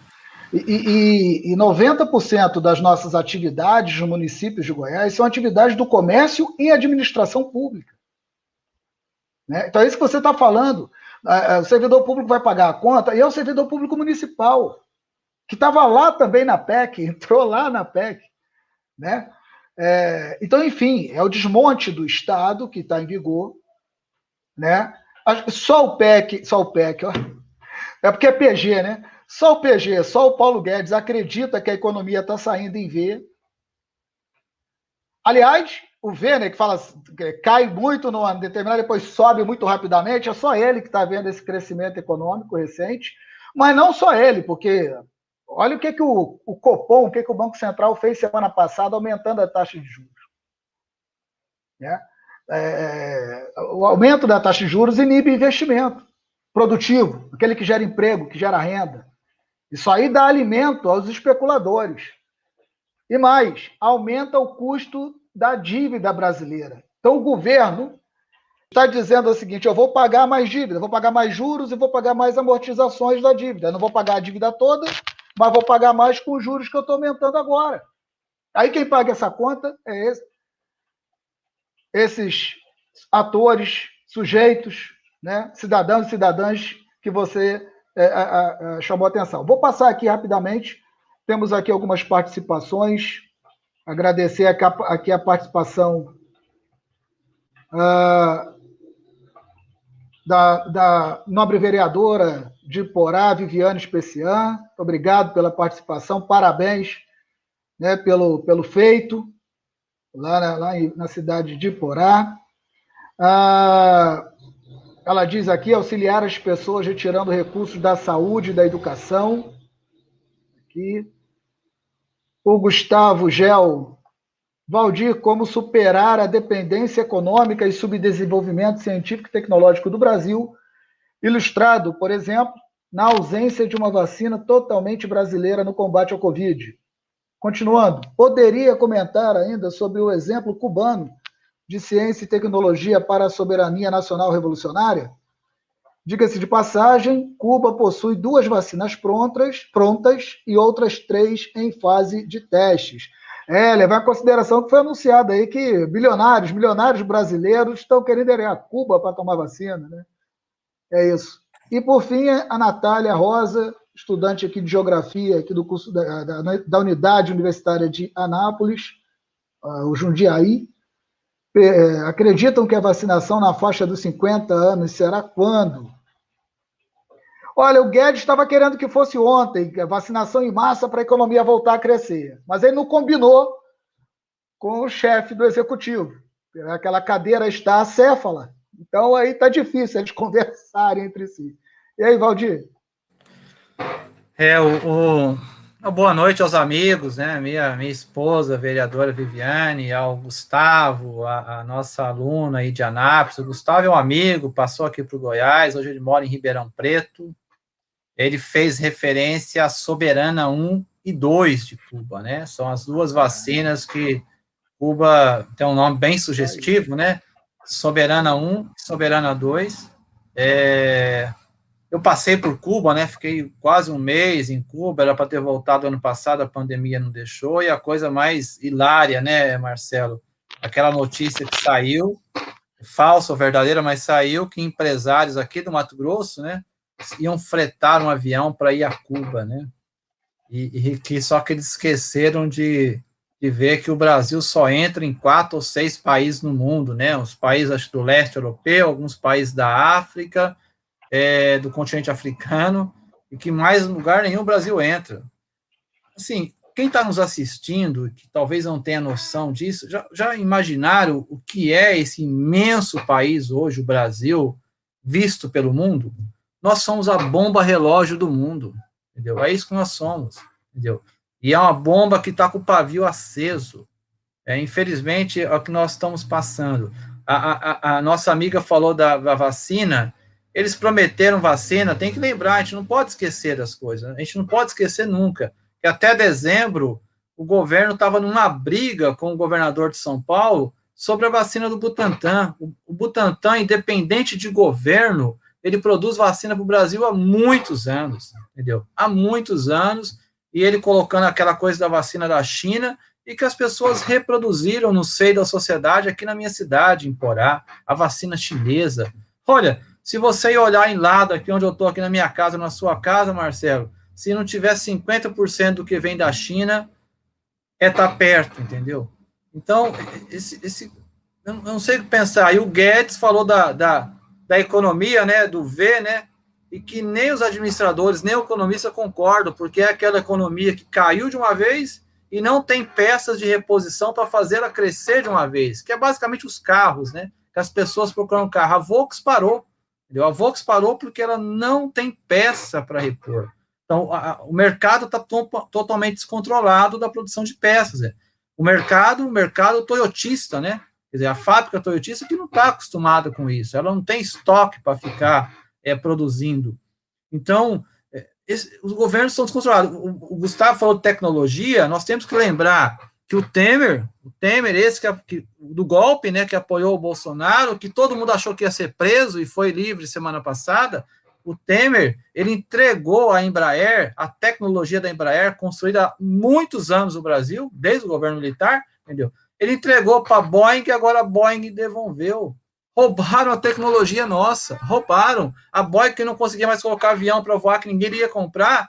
E 90% das nossas atividades no município de Goiás são atividades do comércio e administração pública. Né? Então, é isso que você está falando. O servidor público vai pagar a conta, e é o servidor público municipal, que estava lá também na PEC, entrou lá na PEC. Né? Então, enfim, é o desmonte do Estado que está em vigor. Né? Só o PEC, ó, é porque é PG, né? Só o PG, só o Paulo Guedes acredita que a economia está saindo em V. Aliás, o V, né, que fala que cai muito no ano determinado, depois sobe muito rapidamente, é só ele que está vendo esse crescimento econômico recente, mas não só ele, porque olha o que o Copom, o que o Banco Central fez semana passada, aumentando a taxa de juros. Né? O aumento da taxa de juros inibe investimento produtivo, aquele que gera emprego, que gera renda. Isso aí dá alimento aos especuladores. E mais, aumenta o custo da dívida brasileira. Então, o governo está dizendo o seguinte: eu vou pagar mais dívida, vou pagar mais juros e vou pagar mais amortizações da dívida. Eu não vou pagar a dívida toda, mas vou pagar mais com os juros que eu estou aumentando agora. Aí quem paga essa conta é esses atores, sujeitos, né, cidadãos e cidadãs que você chamou a atenção. Vou passar aqui rapidamente. Temos aqui algumas participações. Agradecer aqui a participação da nobre vereadora de Porá, Viviane Especian. Obrigado pela participação. Parabéns, né, pelo feito lá na cidade de Porá. Ela diz aqui: auxiliar as pessoas retirando recursos da saúde e da educação. Aqui. O Gustavo Gel: Valdir, como superar a dependência econômica e subdesenvolvimento científico e tecnológico do Brasil, ilustrado, por exemplo, na ausência de uma vacina totalmente brasileira no combate ao Covid. Continuando, poderia comentar ainda sobre o exemplo cubano de ciência e tecnologia para a soberania nacional revolucionária? Diga-se de passagem, Cuba possui 2 vacinas prontas e outras 3 em fase de testes. Levar em consideração que foi anunciado aí que milionários brasileiros estão querendo ir a Cuba para tomar vacina, né? É isso. E, por fim, a Natália Rosa, estudante aqui de Geografia, aqui do curso da Unidade Universitária de Anápolis, o Jundiaí, acreditam que a vacinação na faixa dos 50 anos será quando? Olha, o Guedes estava querendo que fosse ontem, a vacinação em massa para a economia voltar a crescer. Mas ele não combinou com o chefe do executivo. Aquela cadeira está acéfala. Então, aí está difícil eles conversarem entre si. E aí, Valdir? Boa noite aos amigos, né? Minha esposa, a vereadora Viviane, ao Gustavo, a nossa aluna aí de Anápolis. O Gustavo é um amigo, passou aqui para o Goiás, hoje ele mora em Ribeirão Preto. Ele fez referência à Soberana 1 e 2 de Cuba, né? São as 2 vacinas que Cuba tem um nome bem sugestivo, né? Soberana 1 e Soberana 2. Eu passei por Cuba, né? Fiquei quase um mês em Cuba, era para ter voltado ano passado, a pandemia não deixou, e a coisa mais hilária, né, Marcelo? Aquela notícia que saiu, falsa ou verdadeira, mas saiu que empresários aqui do Mato Grosso, né, iam fretar um avião para ir a Cuba, né? Só que eles esqueceram de de ver que o Brasil só entra em 4 ou 6 países no mundo, né? Os países, acho, do leste europeu, alguns países da África, do continente africano, e que mais lugar nenhum o Brasil entra. Assim, quem está nos assistindo, que talvez não tenha noção disso, já imaginaram o que é esse imenso país hoje, o Brasil, visto pelo mundo? Nós somos a bomba relógio do mundo, entendeu? É isso que nós somos, entendeu? E é uma bomba que está com o pavio aceso. Infelizmente, é o que nós estamos passando. A nossa amiga falou da vacina. Eles prometeram vacina, tem que lembrar, a gente não pode esquecer das coisas, a gente não pode esquecer nunca, que até dezembro o governo estava numa briga com o governador de São Paulo sobre a vacina do Butantan. O Butantan, independente de governo, ele produz vacina para o Brasil há muitos anos, entendeu? Há muitos anos, e ele colocando aquela coisa da vacina da China, e que as pessoas reproduziram no seio da sociedade, aqui na minha cidade, em Porá, a vacina chinesa. Olha, se você olhar em lado, aqui onde eu estou, aqui na minha casa, na sua casa, Marcelo, se não tiver 50% do que vem da China, tá perto, entendeu? Então, eu não sei o que pensar. E o Guedes falou da economia, né, do V, né, e que nem os administradores, nem o economista concordam, porque é aquela economia que caiu de uma vez e não tem peças de reposição para fazer ela crescer de uma vez, que é basicamente os carros, né, que as pessoas procuram carro. A Volks parou, entendeu? A Volks parou porque ela não tem peça para repor. Então, o mercado está totalmente descontrolado da produção de peças. Né? O mercado toyotista, né? Quer dizer, a fábrica toyotista que não está acostumada com isso, ela não tem estoque para ficar produzindo. Então, os governos são descontrolados. O Gustavo falou de tecnologia, nós temos que lembrar que o Temer esse do golpe, né, que apoiou o Bolsonaro, que todo mundo achou que ia ser preso e foi livre semana passada, o Temer, ele entregou à Embraer, a tecnologia da Embraer, construída há muitos anos no Brasil, desde o governo militar, entendeu? Ele entregou para a Boeing, e agora a Boeing devolveu. Roubaram a tecnologia nossa, roubaram. A Boeing, que não conseguia mais colocar avião para voar, que ninguém iria comprar,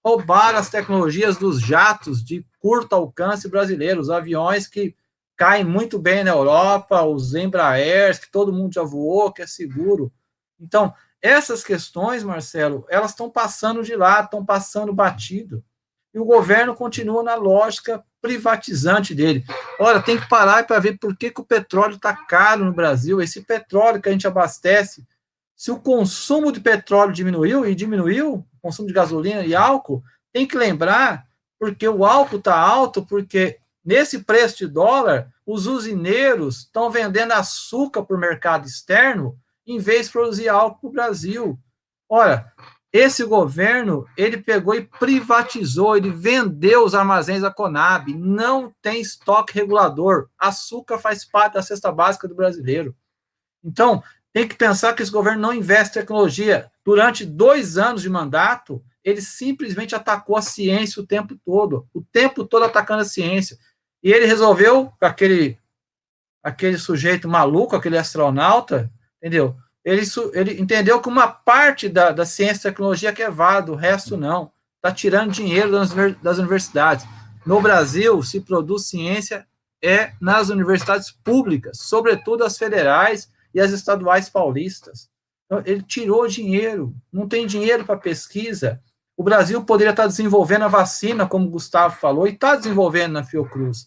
roubaram as tecnologias dos jatos de curto alcance brasileiros, os aviões que caem muito bem na Europa, os Embraers, que todo mundo já voou, que é seguro. Então, essas questões, Marcelo, elas estão passando de lado, estão passando batido. E o governo continua na lógica privatizante dele. Olha, tem que parar para ver por que o petróleo está caro no Brasil. Esse petróleo que a gente abastece, se o consumo de petróleo diminuiu, o consumo de gasolina e álcool, tem que lembrar, porque o álcool está alto, porque nesse preço de dólar, os usineiros estão vendendo açúcar para o mercado externo, em vez de produzir álcool para o Brasil. Olha, esse governo, ele pegou e privatizou, ele vendeu os armazéns da Conab, não tem estoque regulador, açúcar faz parte da cesta básica do brasileiro. Então, tem que pensar que esse governo não investe em tecnologia. Durante 2 anos de mandato, ele simplesmente atacou a ciência o tempo todo atacando a ciência. E ele resolveu, aquele sujeito maluco, aquele astronauta, entendeu? Ele entendeu que uma parte da ciência e tecnologia que é válida, o resto não. Está tirando dinheiro das universidades. No Brasil, se produz ciência nas universidades públicas, sobretudo as federais e as estaduais paulistas. Então, ele tirou dinheiro, não tem dinheiro para pesquisa. O Brasil poderia estar desenvolvendo a vacina, como o Gustavo falou, e está desenvolvendo na Fiocruz.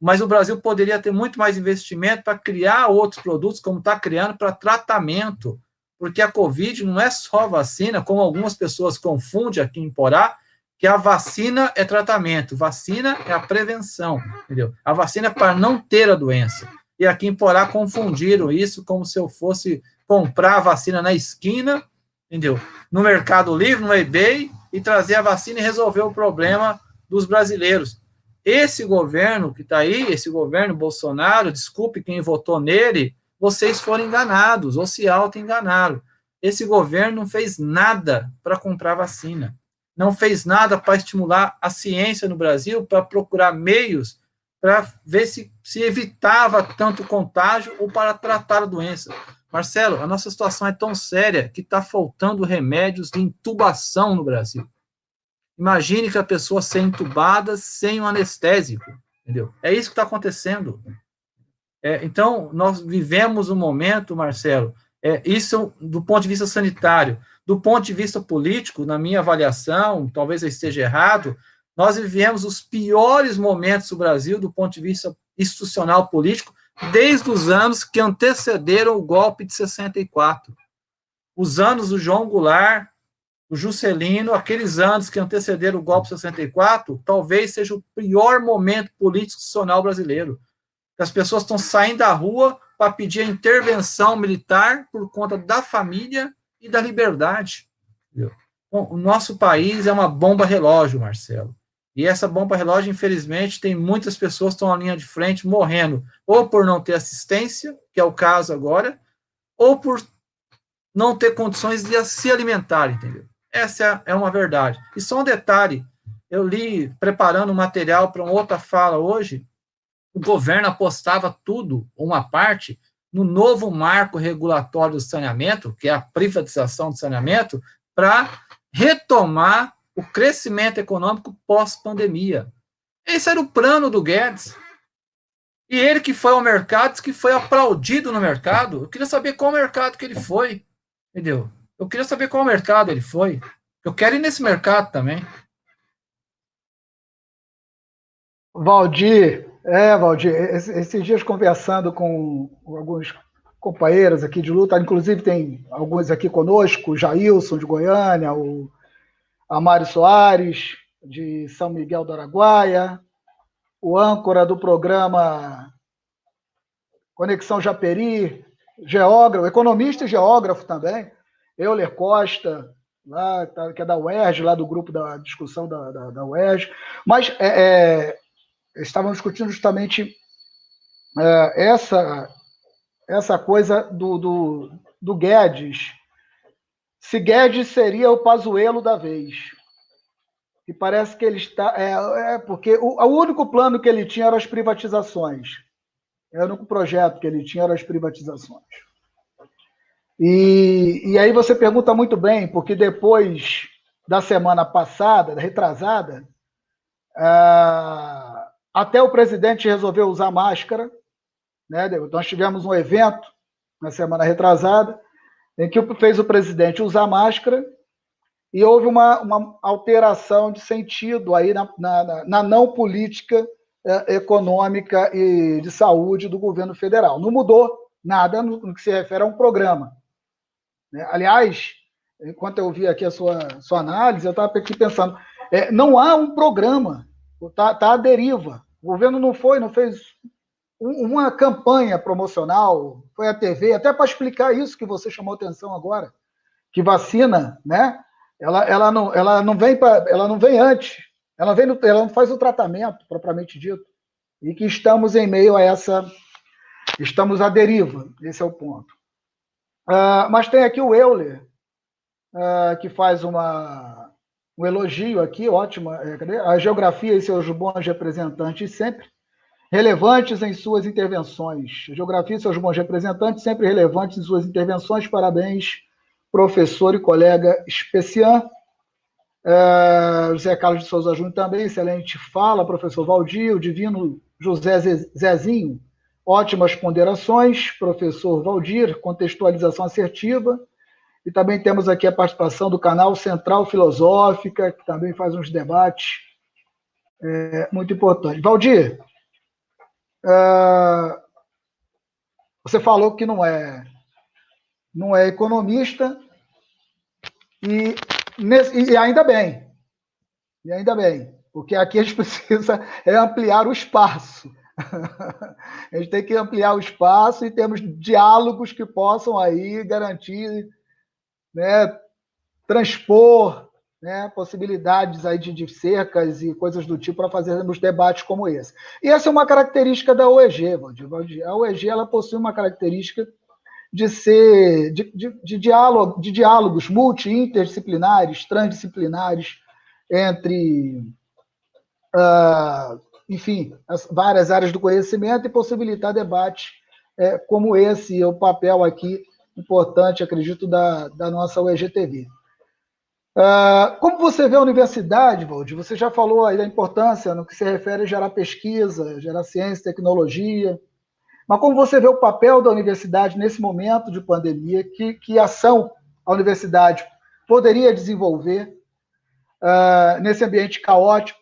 Mas o Brasil poderia ter muito mais investimento para criar outros produtos, como está criando para tratamento, porque a Covid não é só vacina, como algumas pessoas confundem aqui em Porá, que a vacina é tratamento, vacina é a prevenção, entendeu? A vacina é para não ter a doença. E aqui em Porá confundiram isso como se eu fosse comprar a vacina na esquina, entendeu? No Mercado Livre, no eBay, e trazer a vacina e resolver o problema dos brasileiros. Esse governo que está aí, esse governo Bolsonaro, desculpe quem votou nele, vocês foram enganados, ou se auto-enganaram. Esse governo não fez nada para comprar vacina, não fez nada para estimular a ciência no Brasil, para procurar meios para ver se evitava tanto contágio ou para tratar a doença. Marcelo, a nossa situação é tão séria que está faltando remédios de intubação no Brasil. Imagine que a pessoa ser entubada sem um anestésico, entendeu? É isso que está acontecendo. Então, nós vivemos um momento, Marcelo, isso do ponto de vista sanitário. Do ponto de vista político, na minha avaliação, talvez eu esteja errado, nós vivemos os piores momentos do Brasil do ponto de vista institucional político desde os anos que antecederam o golpe de 64. Os anos do João Goulart, do Juscelino, aqueles anos que antecederam o golpe de 64, talvez seja o pior momento político institucional brasileiro. As pessoas estão saindo da rua para pedir a intervenção militar por conta da família e da liberdade. Bom, o nosso país é uma bomba relógio, Marcelo. E essa bomba relógio, infelizmente, tem muitas pessoas que estão na linha de frente morrendo, ou por não ter assistência, que é o caso agora, ou por não ter condições de se alimentar, entendeu? Essa é uma verdade. E só um detalhe, eu li, preparando material para uma outra fala hoje, o governo apostava tudo, uma parte, no novo marco regulatório do saneamento, que é a privatização do saneamento, para retomar o crescimento econômico pós-pandemia. Esse era o plano do Guedes. E ele que foi ao mercado, disse que foi aplaudido no mercado. Eu queria saber qual mercado que ele foi, entendeu? Eu queria saber qual mercado ele foi. Eu quero ir nesse mercado também. Valdir, esses dias conversando com alguns companheiros aqui de luta, inclusive tem alguns aqui conosco, o Jailson de Goiânia, o Amário Soares, de São Miguel do Araguaia, o âncora do programa Conexão Japeri, geógrafo, economista e geógrafo também, Euler Costa, lá, que é da UERJ, lá do grupo da discussão da UERJ, mas estávamos discutindo justamente essa coisa do Guedes. Se Guedes seria o Pazuello da vez. E parece que ele está... porque o único plano que ele tinha eram as privatizações. Era o único projeto que ele tinha eram as privatizações. E aí você pergunta muito bem, porque depois da semana passada, retrasada, até o presidente resolveu usar máscara, né? Nós tivemos um evento na semana retrasada em que fez o presidente usar máscara e houve uma alteração de sentido aí na não política econômica e de saúde do governo federal. Não mudou nada no que se refere a um programa. Aliás, enquanto eu vi aqui a sua análise, eu estava aqui pensando, não há um programa, está à deriva. O governo não fez uma campanha promocional, foi à TV, até para explicar isso que você chamou atenção agora, que vacina, né? Ela não vem antes, ela não faz o tratamento propriamente dito, e que estamos em meio a estamos à deriva, esse é o ponto. Mas tem aqui o Euler, que faz um elogio aqui, ótima, a geografia e seus bons representantes sempre relevantes em suas intervenções. A geografia e seus bons representantes sempre relevantes em suas intervenções. Parabéns, professor e colega Especian. José Carlos de Souza Júnior também, excelente fala. Professor Valdir, o divino José Zezinho, ótimas ponderações. Professor Valdir, contextualização assertiva. E também temos aqui a participação do canal Central Filosófica, que também faz uns debates muito importantes. Valdir, você falou que não é economista e ainda bem, porque aqui a gente precisa ampliar o espaço. A gente tem que ampliar o espaço e temos diálogos que possam aí garantir, né, transpor, né, possibilidades aí de cercas e coisas do tipo para fazermos debates como esse. E essa é uma característica da OEG, Valdir. A OEG ela possui uma característica de diálogos multi-interdisciplinares, transdisciplinares, entre, enfim, as várias áreas do conhecimento e possibilitar debates como esse, e o papel aqui importante, acredito, da nossa OEG-TV. Como você vê a universidade, Valdir? Você já falou aí da importância no que se refere a gerar pesquisa, gerar ciência e tecnologia, mas como você vê o papel da universidade nesse momento de pandemia, que ação a universidade poderia desenvolver nesse ambiente caótico?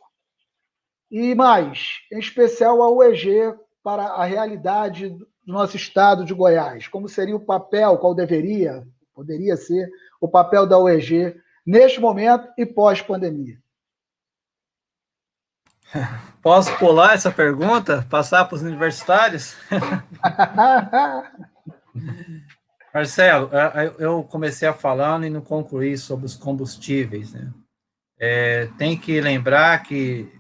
E mais, em especial a UEG para a realidade do nosso estado de Goiás. Como seria o papel, poderia ser o papel da UEG neste momento e pós-pandemia? Posso pular essa pergunta? Passar para os universitários? Marcelo, eu comecei falando e não concluí sobre os combustíveis, né? Tem que lembrar que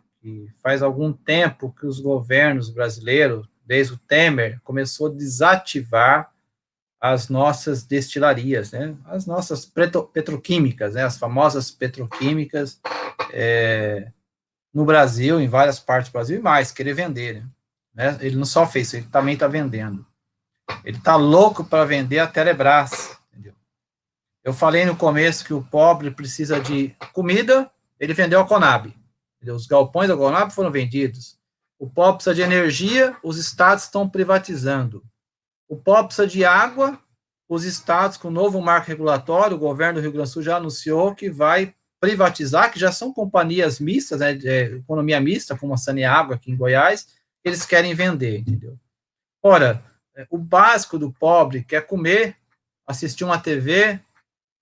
faz algum tempo que os governos brasileiros, desde o Temer, começou a desativar as nossas destilarias, né? As nossas petroquímicas, né? As famosas petroquímicas no Brasil, em várias partes do Brasil, e mais, querer vender, né? Ele não só fez isso, ele também está vendendo. Ele está louco para vender a Telebrás, entendeu? Eu falei no começo que o pobre precisa de comida, ele vendeu a Conab, entendeu? Os galpões da Conab foram vendidos. O pobre precisa de energia, os estados estão privatizando. O pobre precisa de água, os estados, com o novo marco regulatório, o governo do Rio Grande do Sul já anunciou que vai privatizar, que já são companhias mistas, né, economia mista, como a Saneágua aqui em Goiás, eles querem vender, entendeu? Ora, o básico do pobre quer comer, assistir uma TV,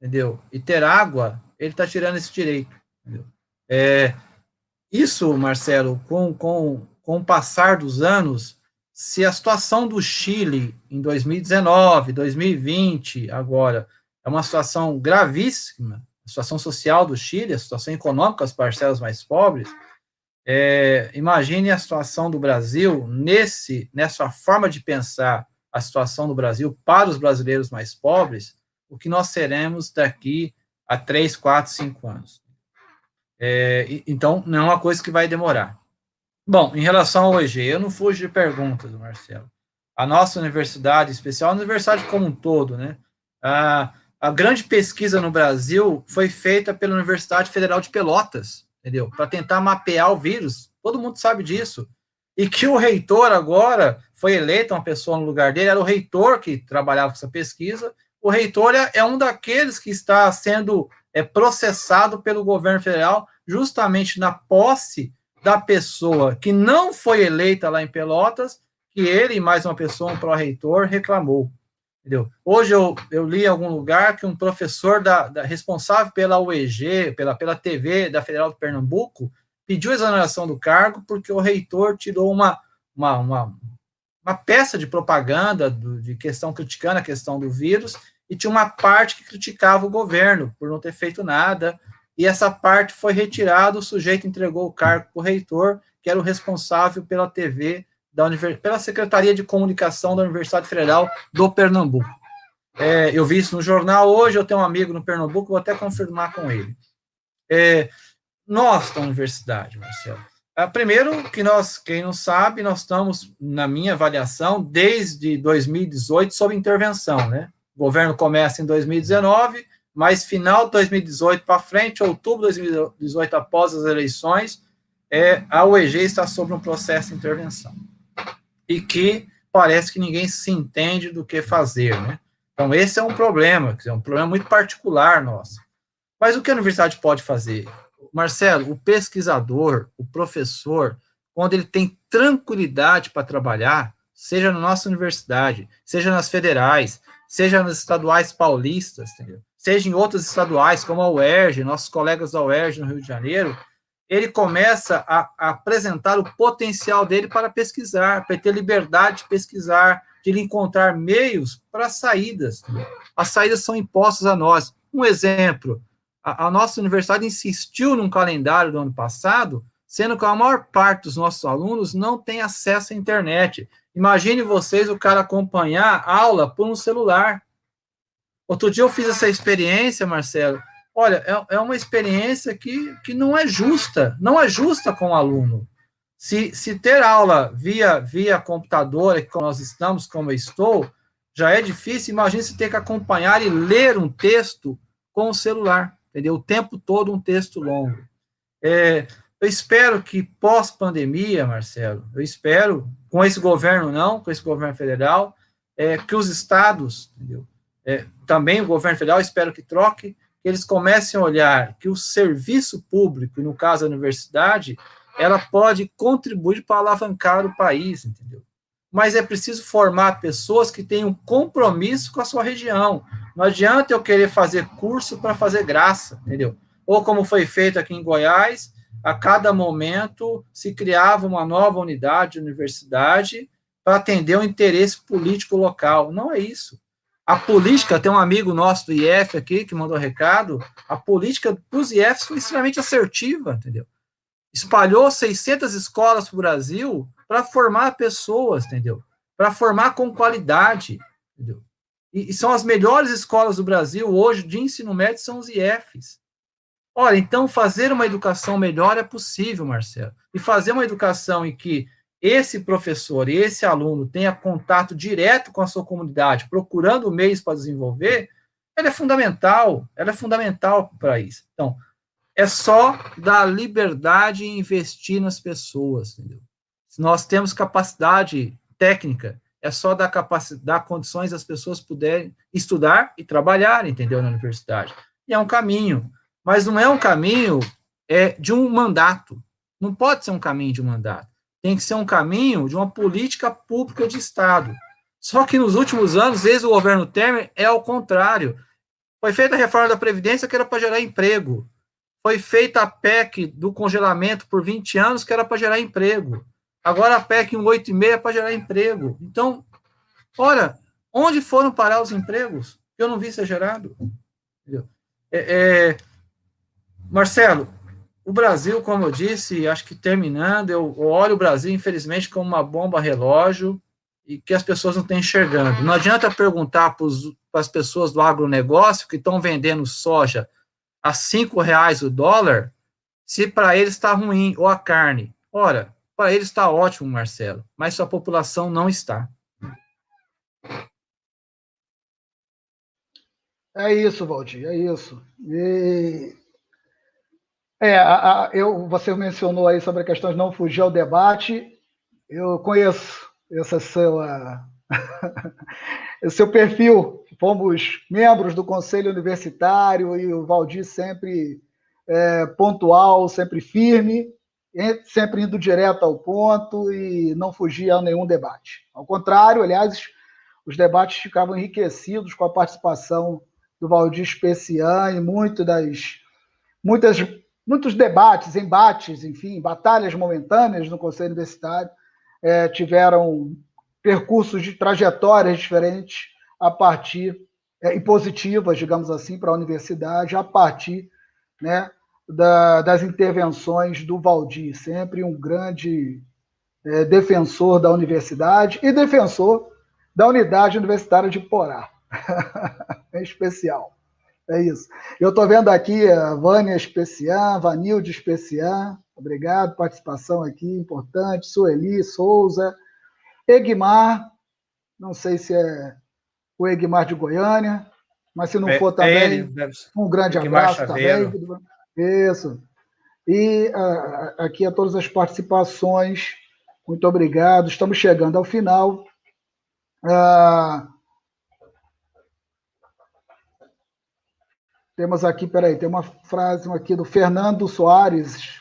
entendeu? E ter água, ele está tirando esse direito, entendeu? Isso, Marcelo, com o passar dos anos, se a situação do Chile em 2019, 2020, agora, é uma situação gravíssima, a situação social do Chile, a situação econômica das parcelas mais pobres, imagine a situação do Brasil nessa forma de pensar a situação do Brasil para os brasileiros mais pobres, o que nós seremos daqui a 3, 4, 5 anos. Então, não é uma coisa que vai demorar. Bom, em relação ao EG, eu não fujo de perguntas, Marcelo. A nossa universidade, em especial a universidade como um todo, né? A grande pesquisa no Brasil foi feita pela Universidade Federal de Pelotas, entendeu? Para tentar mapear o vírus. Todo mundo sabe disso. E que o reitor agora foi eleito uma pessoa no lugar dele, era o reitor que trabalhava com essa pesquisa. O reitor é um daqueles que está sendo processado pelo governo federal justamente na posse da pessoa que não foi eleita lá em Pelotas, que ele e mais uma pessoa, um pró-reitor, reclamou. Entendeu? Hoje eu li em algum lugar que um professor responsável pela UEG, pela TV da Federal de Pernambuco, pediu exoneração do cargo porque o reitor tirou uma peça de propaganda de questão criticando a questão do vírus, e tinha uma parte que criticava o governo por não ter feito nada, e essa parte foi retirada, o sujeito entregou o cargo para o reitor, que era o responsável pela TV, pela Secretaria de Comunicação da Universidade Federal do Pernambuco. Eu vi isso no jornal hoje, eu tenho um amigo no Pernambuco, vou até confirmar com ele. Nós da universidade, Marcelo, primeiro, quem não sabe, nós estamos, na minha avaliação, desde 2018, sob intervenção, né? O governo começa em 2019, mas final de 2018 para frente, outubro de 2018, após as eleições, a UEG está sob um processo de intervenção. E que parece que ninguém se entende do que fazer, né? Então, esse é um problema muito particular nosso. Mas o que a universidade pode fazer? Marcelo, o pesquisador, o professor, quando ele tem tranquilidade para trabalhar, seja na nossa universidade, seja nas federais, seja nas estaduais paulistas, entendeu? Seja em outras estaduais, como a UERJ, nossos colegas da UERJ no Rio de Janeiro, ele começa a apresentar o potencial dele para pesquisar, para ter liberdade de pesquisar, de ele encontrar meios para saídas. Entendeu? As saídas são impostas a nós. Um exemplo, a nossa universidade insistiu num calendário do ano passado, sendo que a maior parte dos nossos alunos não tem acesso à internet. Imagine vocês o cara acompanhar a aula por um celular. Outro dia eu fiz essa experiência, Marcelo. Olha, é uma experiência que não é justa com o aluno. Se ter aula via computador, que nós estamos, como eu estou, já é difícil, imagine se ter que acompanhar e ler um texto com o celular. entendeu? O tempo todo um texto longo. Eu espero que pós-pandemia, Marcelo, eu espero, com esse governo não, com esse governo federal, que os estados, entendeu? Também o governo federal, espero que troque, que eles comecem a olhar que o serviço público, no caso a universidade, ela pode contribuir para alavancar o país, entendeu? Mas é preciso formar pessoas que tenham compromisso com a sua região. Não adianta eu querer fazer curso para fazer graça, entendeu? Ou como foi feito aqui em Goiás, a cada momento se criava uma nova unidade de universidade para atender o interesse político local. Não é isso. A política, tem um amigo nosso do IF aqui que mandou recado, a política dos IFs foi extremamente assertiva, entendeu? Espalhou 600 escolas para o Brasil para formar pessoas, entendeu? Para formar com qualidade, entendeu? E são as melhores escolas do Brasil hoje de ensino médio, são os IFs. Olha, então fazer uma educação melhor é possível, Marcelo. E fazer uma educação em que esse professor e esse aluno tenha contato direto com a sua comunidade, procurando meios para desenvolver, ela é fundamental para isso. Então, é só dar liberdade e investir nas pessoas, entendeu? Se nós temos capacidade técnica, é só dar condições às pessoas poderem estudar e trabalhar, entendeu, na universidade. E é um caminho, mas não é um caminho de um mandato. Não pode ser um caminho de um mandato. Tem que ser um caminho de uma política pública de Estado. Só que nos últimos anos, desde o governo Temer, é ao contrário. Foi feita a reforma da Previdência, que era para gerar emprego. Foi feita a PEC do congelamento por 20 anos, que era para gerar emprego. Agora a PEC 186 é para gerar emprego. Então, olha, onde foram parar os empregos? Eu não vi ser gerado. Marcelo, o Brasil, como eu disse, acho que terminando, eu olho o Brasil, infelizmente, como uma bomba relógio e que as pessoas não estão enxergando. Não adianta perguntar para as pessoas do agronegócio que estão vendendo soja a R$5 o dólar, se para eles está ruim, ou a carne. Ora, para eles está ótimo, Marcelo, mas sua população não está. É isso, Valdir, é isso. Você mencionou aí sobre a questão de não fugir ao debate. Eu conheço esse seu perfil. Fomos membros do Conselho Universitário e o Valdir sempre pontual, sempre firme, sempre indo direto ao ponto e não fugia a nenhum debate. Ao contrário, aliás, os debates ficavam enriquecidos com a participação do Valdir Spessian e muitos debates, embates, enfim, batalhas momentâneas no Conselho Universitário tiveram percursos de trajetórias diferentes a partir, e positivas, digamos assim, para a universidade, a partir, né, das intervenções do Valdir, sempre um grande defensor da universidade e defensor da unidade universitária de Porá, em especial. É isso. Eu estou vendo aqui a Vânia Spessian, Vanilde Spessian, obrigado, participação aqui importante, Sueli Souza, Egmar, não sei se é o Egmar de Goiânia, mas se não for também, um grande abraço também. Isso. E aqui a todas as participações, muito obrigado. Estamos chegando ao final. Temos aqui, tem uma frase aqui do Fernando Soares,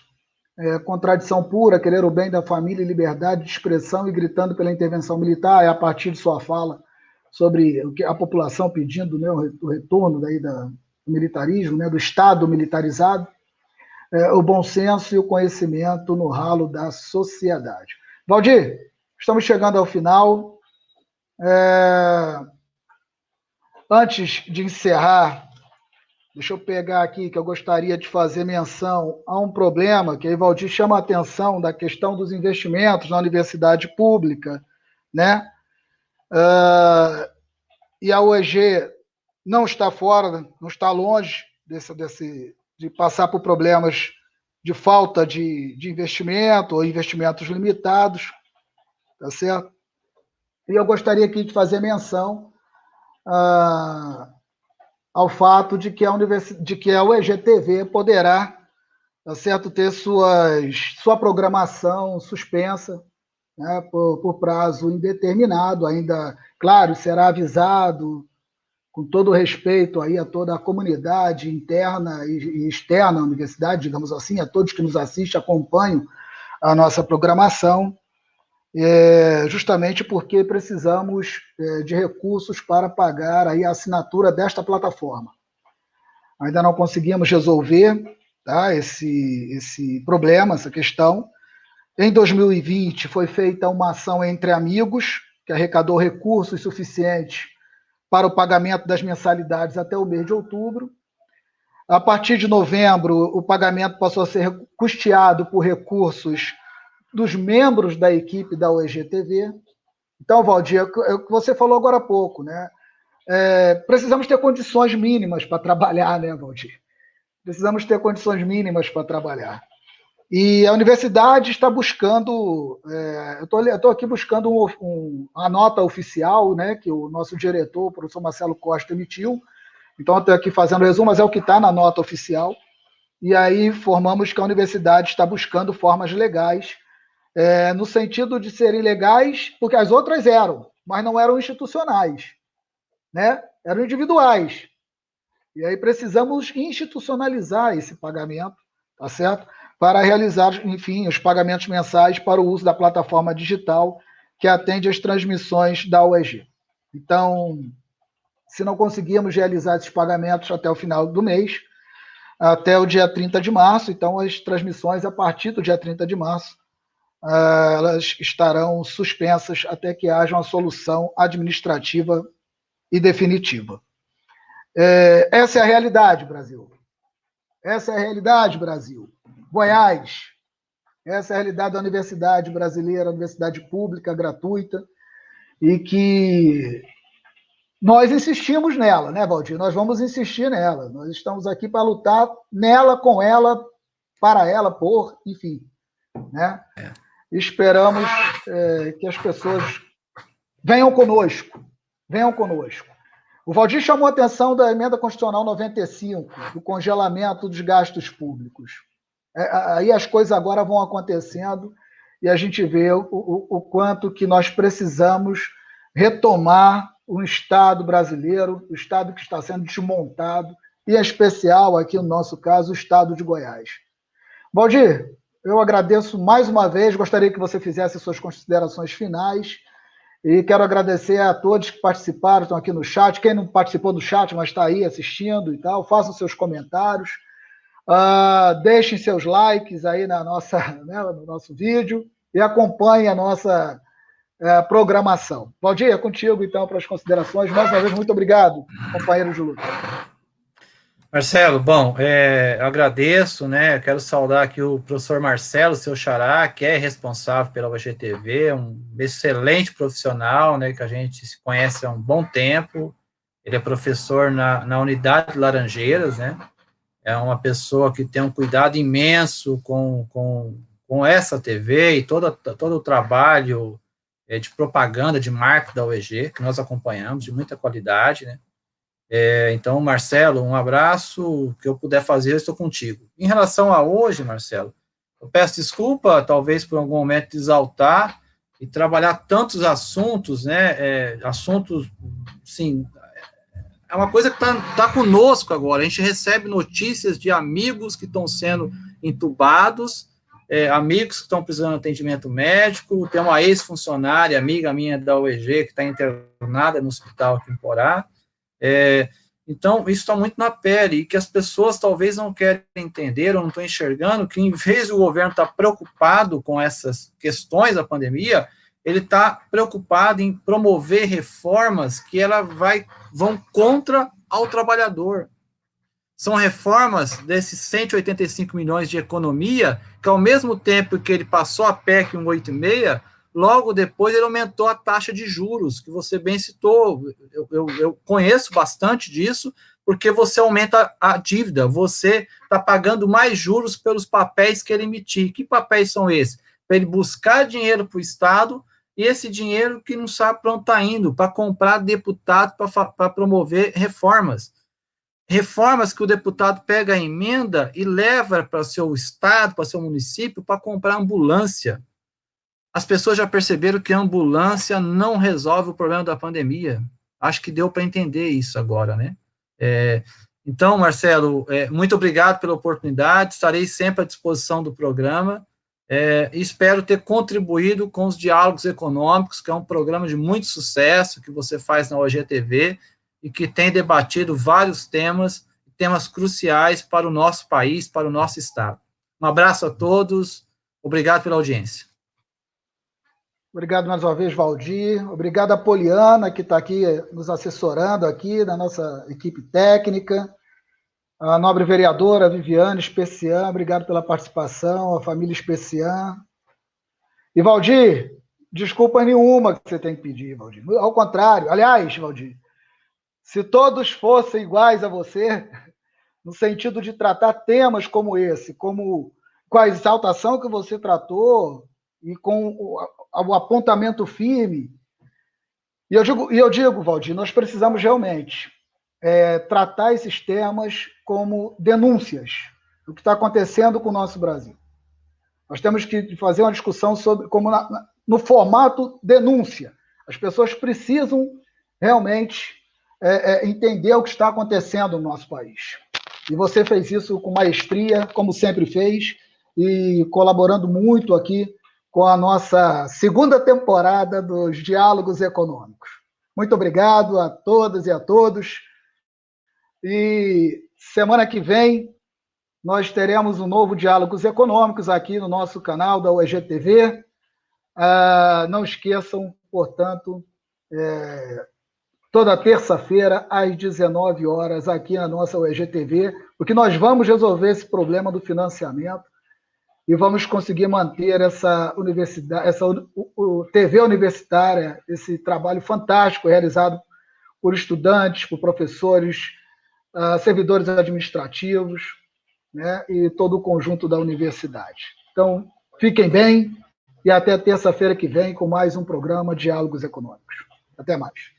contradição pura, querer o bem da família e liberdade de expressão e gritando pela intervenção militar, a partir de sua fala sobre o que a população pedindo, né, o retorno daí do militarismo, né, do Estado militarizado, o bom senso e o conhecimento no ralo da sociedade. Valdir, estamos chegando ao final. Antes de encerrar, deixa eu pegar aqui que eu gostaria de fazer menção a um problema que a Valdir chama a atenção da questão dos investimentos na universidade pública, né? E a UEG não está fora, não está longe de passar por problemas de falta de investimento ou investimentos limitados, tá certo? E eu gostaria aqui de fazer menção ao fato de que a UEGTV poderá, tá certo, ter sua programação suspensa, né, por prazo indeterminado. Ainda, claro, será avisado com todo respeito aí a toda a comunidade interna e externa da universidade, digamos assim, a todos que nos assistem, acompanham a nossa programação, justamente porque precisamos de recursos para pagar aí a assinatura desta plataforma. Ainda não conseguimos resolver, tá, esse problema, essa questão. Em 2020 foi feita uma ação entre amigos, que arrecadou recursos suficientes para o pagamento das mensalidades até o mês de outubro. A partir de novembro, o pagamento passou a ser custeado por recursos dos membros da equipe da UEGTV. Então, Valdir, é o que você falou agora há pouco, né? Precisamos ter condições mínimas para trabalhar, né, Valdir? Precisamos ter condições mínimas para trabalhar. E a universidade está buscando, eu estou aqui buscando a nota oficial, né, que o nosso diretor, o professor Marcelo Costa, emitiu. Então, eu estou aqui fazendo o resumo, mas é o que está na nota oficial. E aí informamos que a universidade está buscando formas legais, no sentido de serem legais, porque as outras eram, mas não eram institucionais, né? Eram individuais. E aí precisamos institucionalizar esse pagamento, tá certo? Para realizar, enfim, os pagamentos mensais para o uso da plataforma digital que atende às transmissões da UEG. Então, se não conseguirmos realizar esses pagamentos até o final do mês, até o dia 30 de março, então as transmissões a partir do dia 30 de março, elas estarão suspensas até que haja uma solução administrativa e definitiva. Essa é a realidade, Brasil. Essa é a realidade, Brasil. Goiás, essa é a realidade da universidade brasileira, universidade pública, gratuita, e que nós insistimos nela, né, Valdir? Nós vamos insistir nela. Nós estamos aqui para lutar nela, com ela, para ela, por, enfim, né? Esperamos que as pessoas venham conosco, O Valdir chamou a atenção da emenda constitucional 95, do congelamento dos gastos públicos. Aí as coisas agora vão acontecendo e a gente vê o quanto que nós precisamos retomar o Estado brasileiro, o Estado que está sendo desmontado, e em especial, aqui no nosso caso, o Estado de Goiás. Valdir, eu agradeço mais uma vez, gostaria que você fizesse suas considerações finais, e quero agradecer a todos que participaram, estão aqui no chat, quem não participou do chat, mas está aí assistindo e tal, façam seus comentários, deixem seus likes aí no nosso vídeo, e acompanhem a nossa programação. Valdir, é contigo, então, para as considerações. Mais uma vez, muito obrigado, companheiro de luta. Marcelo, bom, eu agradeço, né, quero saudar aqui o professor Marcelo, seu xará, que é responsável pela UEGTV, um excelente profissional, né, que a gente se conhece há um bom tempo, ele é professor na unidade de Laranjeiras, né, é uma pessoa que tem um cuidado imenso com essa TV e todo o trabalho de propaganda, de marketing da UEG, que nós acompanhamos, de muita qualidade, né. Então, Marcelo, um abraço, o que eu puder fazer, eu estou contigo. Em relação a hoje, Marcelo, eu peço desculpa, talvez por algum momento exaltar e trabalhar tantos assuntos, né, assuntos, sim, é uma coisa que tá conosco agora, a gente recebe notícias de amigos que estão sendo entubados, amigos que estão precisando de atendimento médico, tem uma ex-funcionária, amiga minha da UEG, que está internada no hospital aqui em Porá. Então, isso está muito na pele, e que as pessoas talvez não querem entender, ou não estão enxergando, que em vez do governo estar preocupado com essas questões da pandemia, ele está preocupado em promover reformas que vão contra ao trabalhador. São reformas desses 185 milhões de economia, que ao mesmo tempo que ele passou a PEC 186, logo depois ele aumentou a taxa de juros, que você bem citou. Eu conheço bastante disso, porque você aumenta a dívida, você está pagando mais juros pelos papéis que ele emitir. Que papéis são esses? Para ele buscar dinheiro para o Estado, e esse dinheiro que não sabe para onde está indo, para comprar deputado, para promover reformas. reformas que o deputado pega a emenda e leva para o seu estado, para o seu município, para comprar ambulância. As pessoas já perceberam que a ambulância não resolve o problema da pandemia. Acho que deu para entender isso agora, né? Então, Marcelo, muito obrigado pela oportunidade, estarei sempre à disposição do programa, e espero ter contribuído com os Diálogos Econômicos, que é um programa de muito sucesso que você faz na OGTV e que tem debatido vários temas cruciais para o nosso país, para o nosso estado. Um abraço a todos, obrigado pela audiência. Obrigado mais uma vez, Valdir. Obrigado a Poliana, que está aqui nos assessorando aqui, na nossa equipe técnica. A nobre vereadora Viviane Especian, obrigado pela participação, a família Especian. E, Valdir, desculpa nenhuma que você tem que pedir, Valdir. Ao contrário, aliás, Valdir, se todos fossem iguais a você, no sentido de tratar temas como esse, como com a exaltação que você tratou e com o apontamento firme, e eu digo, Valdir, nós precisamos realmente tratar esses temas como denúncias do que está acontecendo com o nosso Brasil. Nós temos que fazer uma discussão sobre como no formato denúncia. As pessoas precisam realmente entender o que está acontecendo no nosso país. E você fez isso com maestria, como sempre fez, e colaborando muito aqui com a nossa segunda temporada dos Diálogos Econômicos. Muito obrigado a todas e a todos. E semana que vem nós teremos um novo Diálogos Econômicos aqui no nosso canal da UEGTV. Não esqueçam, portanto, toda terça-feira, às 19 horas, aqui na nossa UEGTV, porque nós vamos resolver esse problema do financiamento e vamos conseguir manter essa universidade, TV universitária, esse trabalho fantástico realizado por estudantes, por professores, servidores administrativos, né, e todo o conjunto da universidade. Então, fiquem bem e até terça-feira que vem com mais um programa Diálogos Econômicos. Até mais.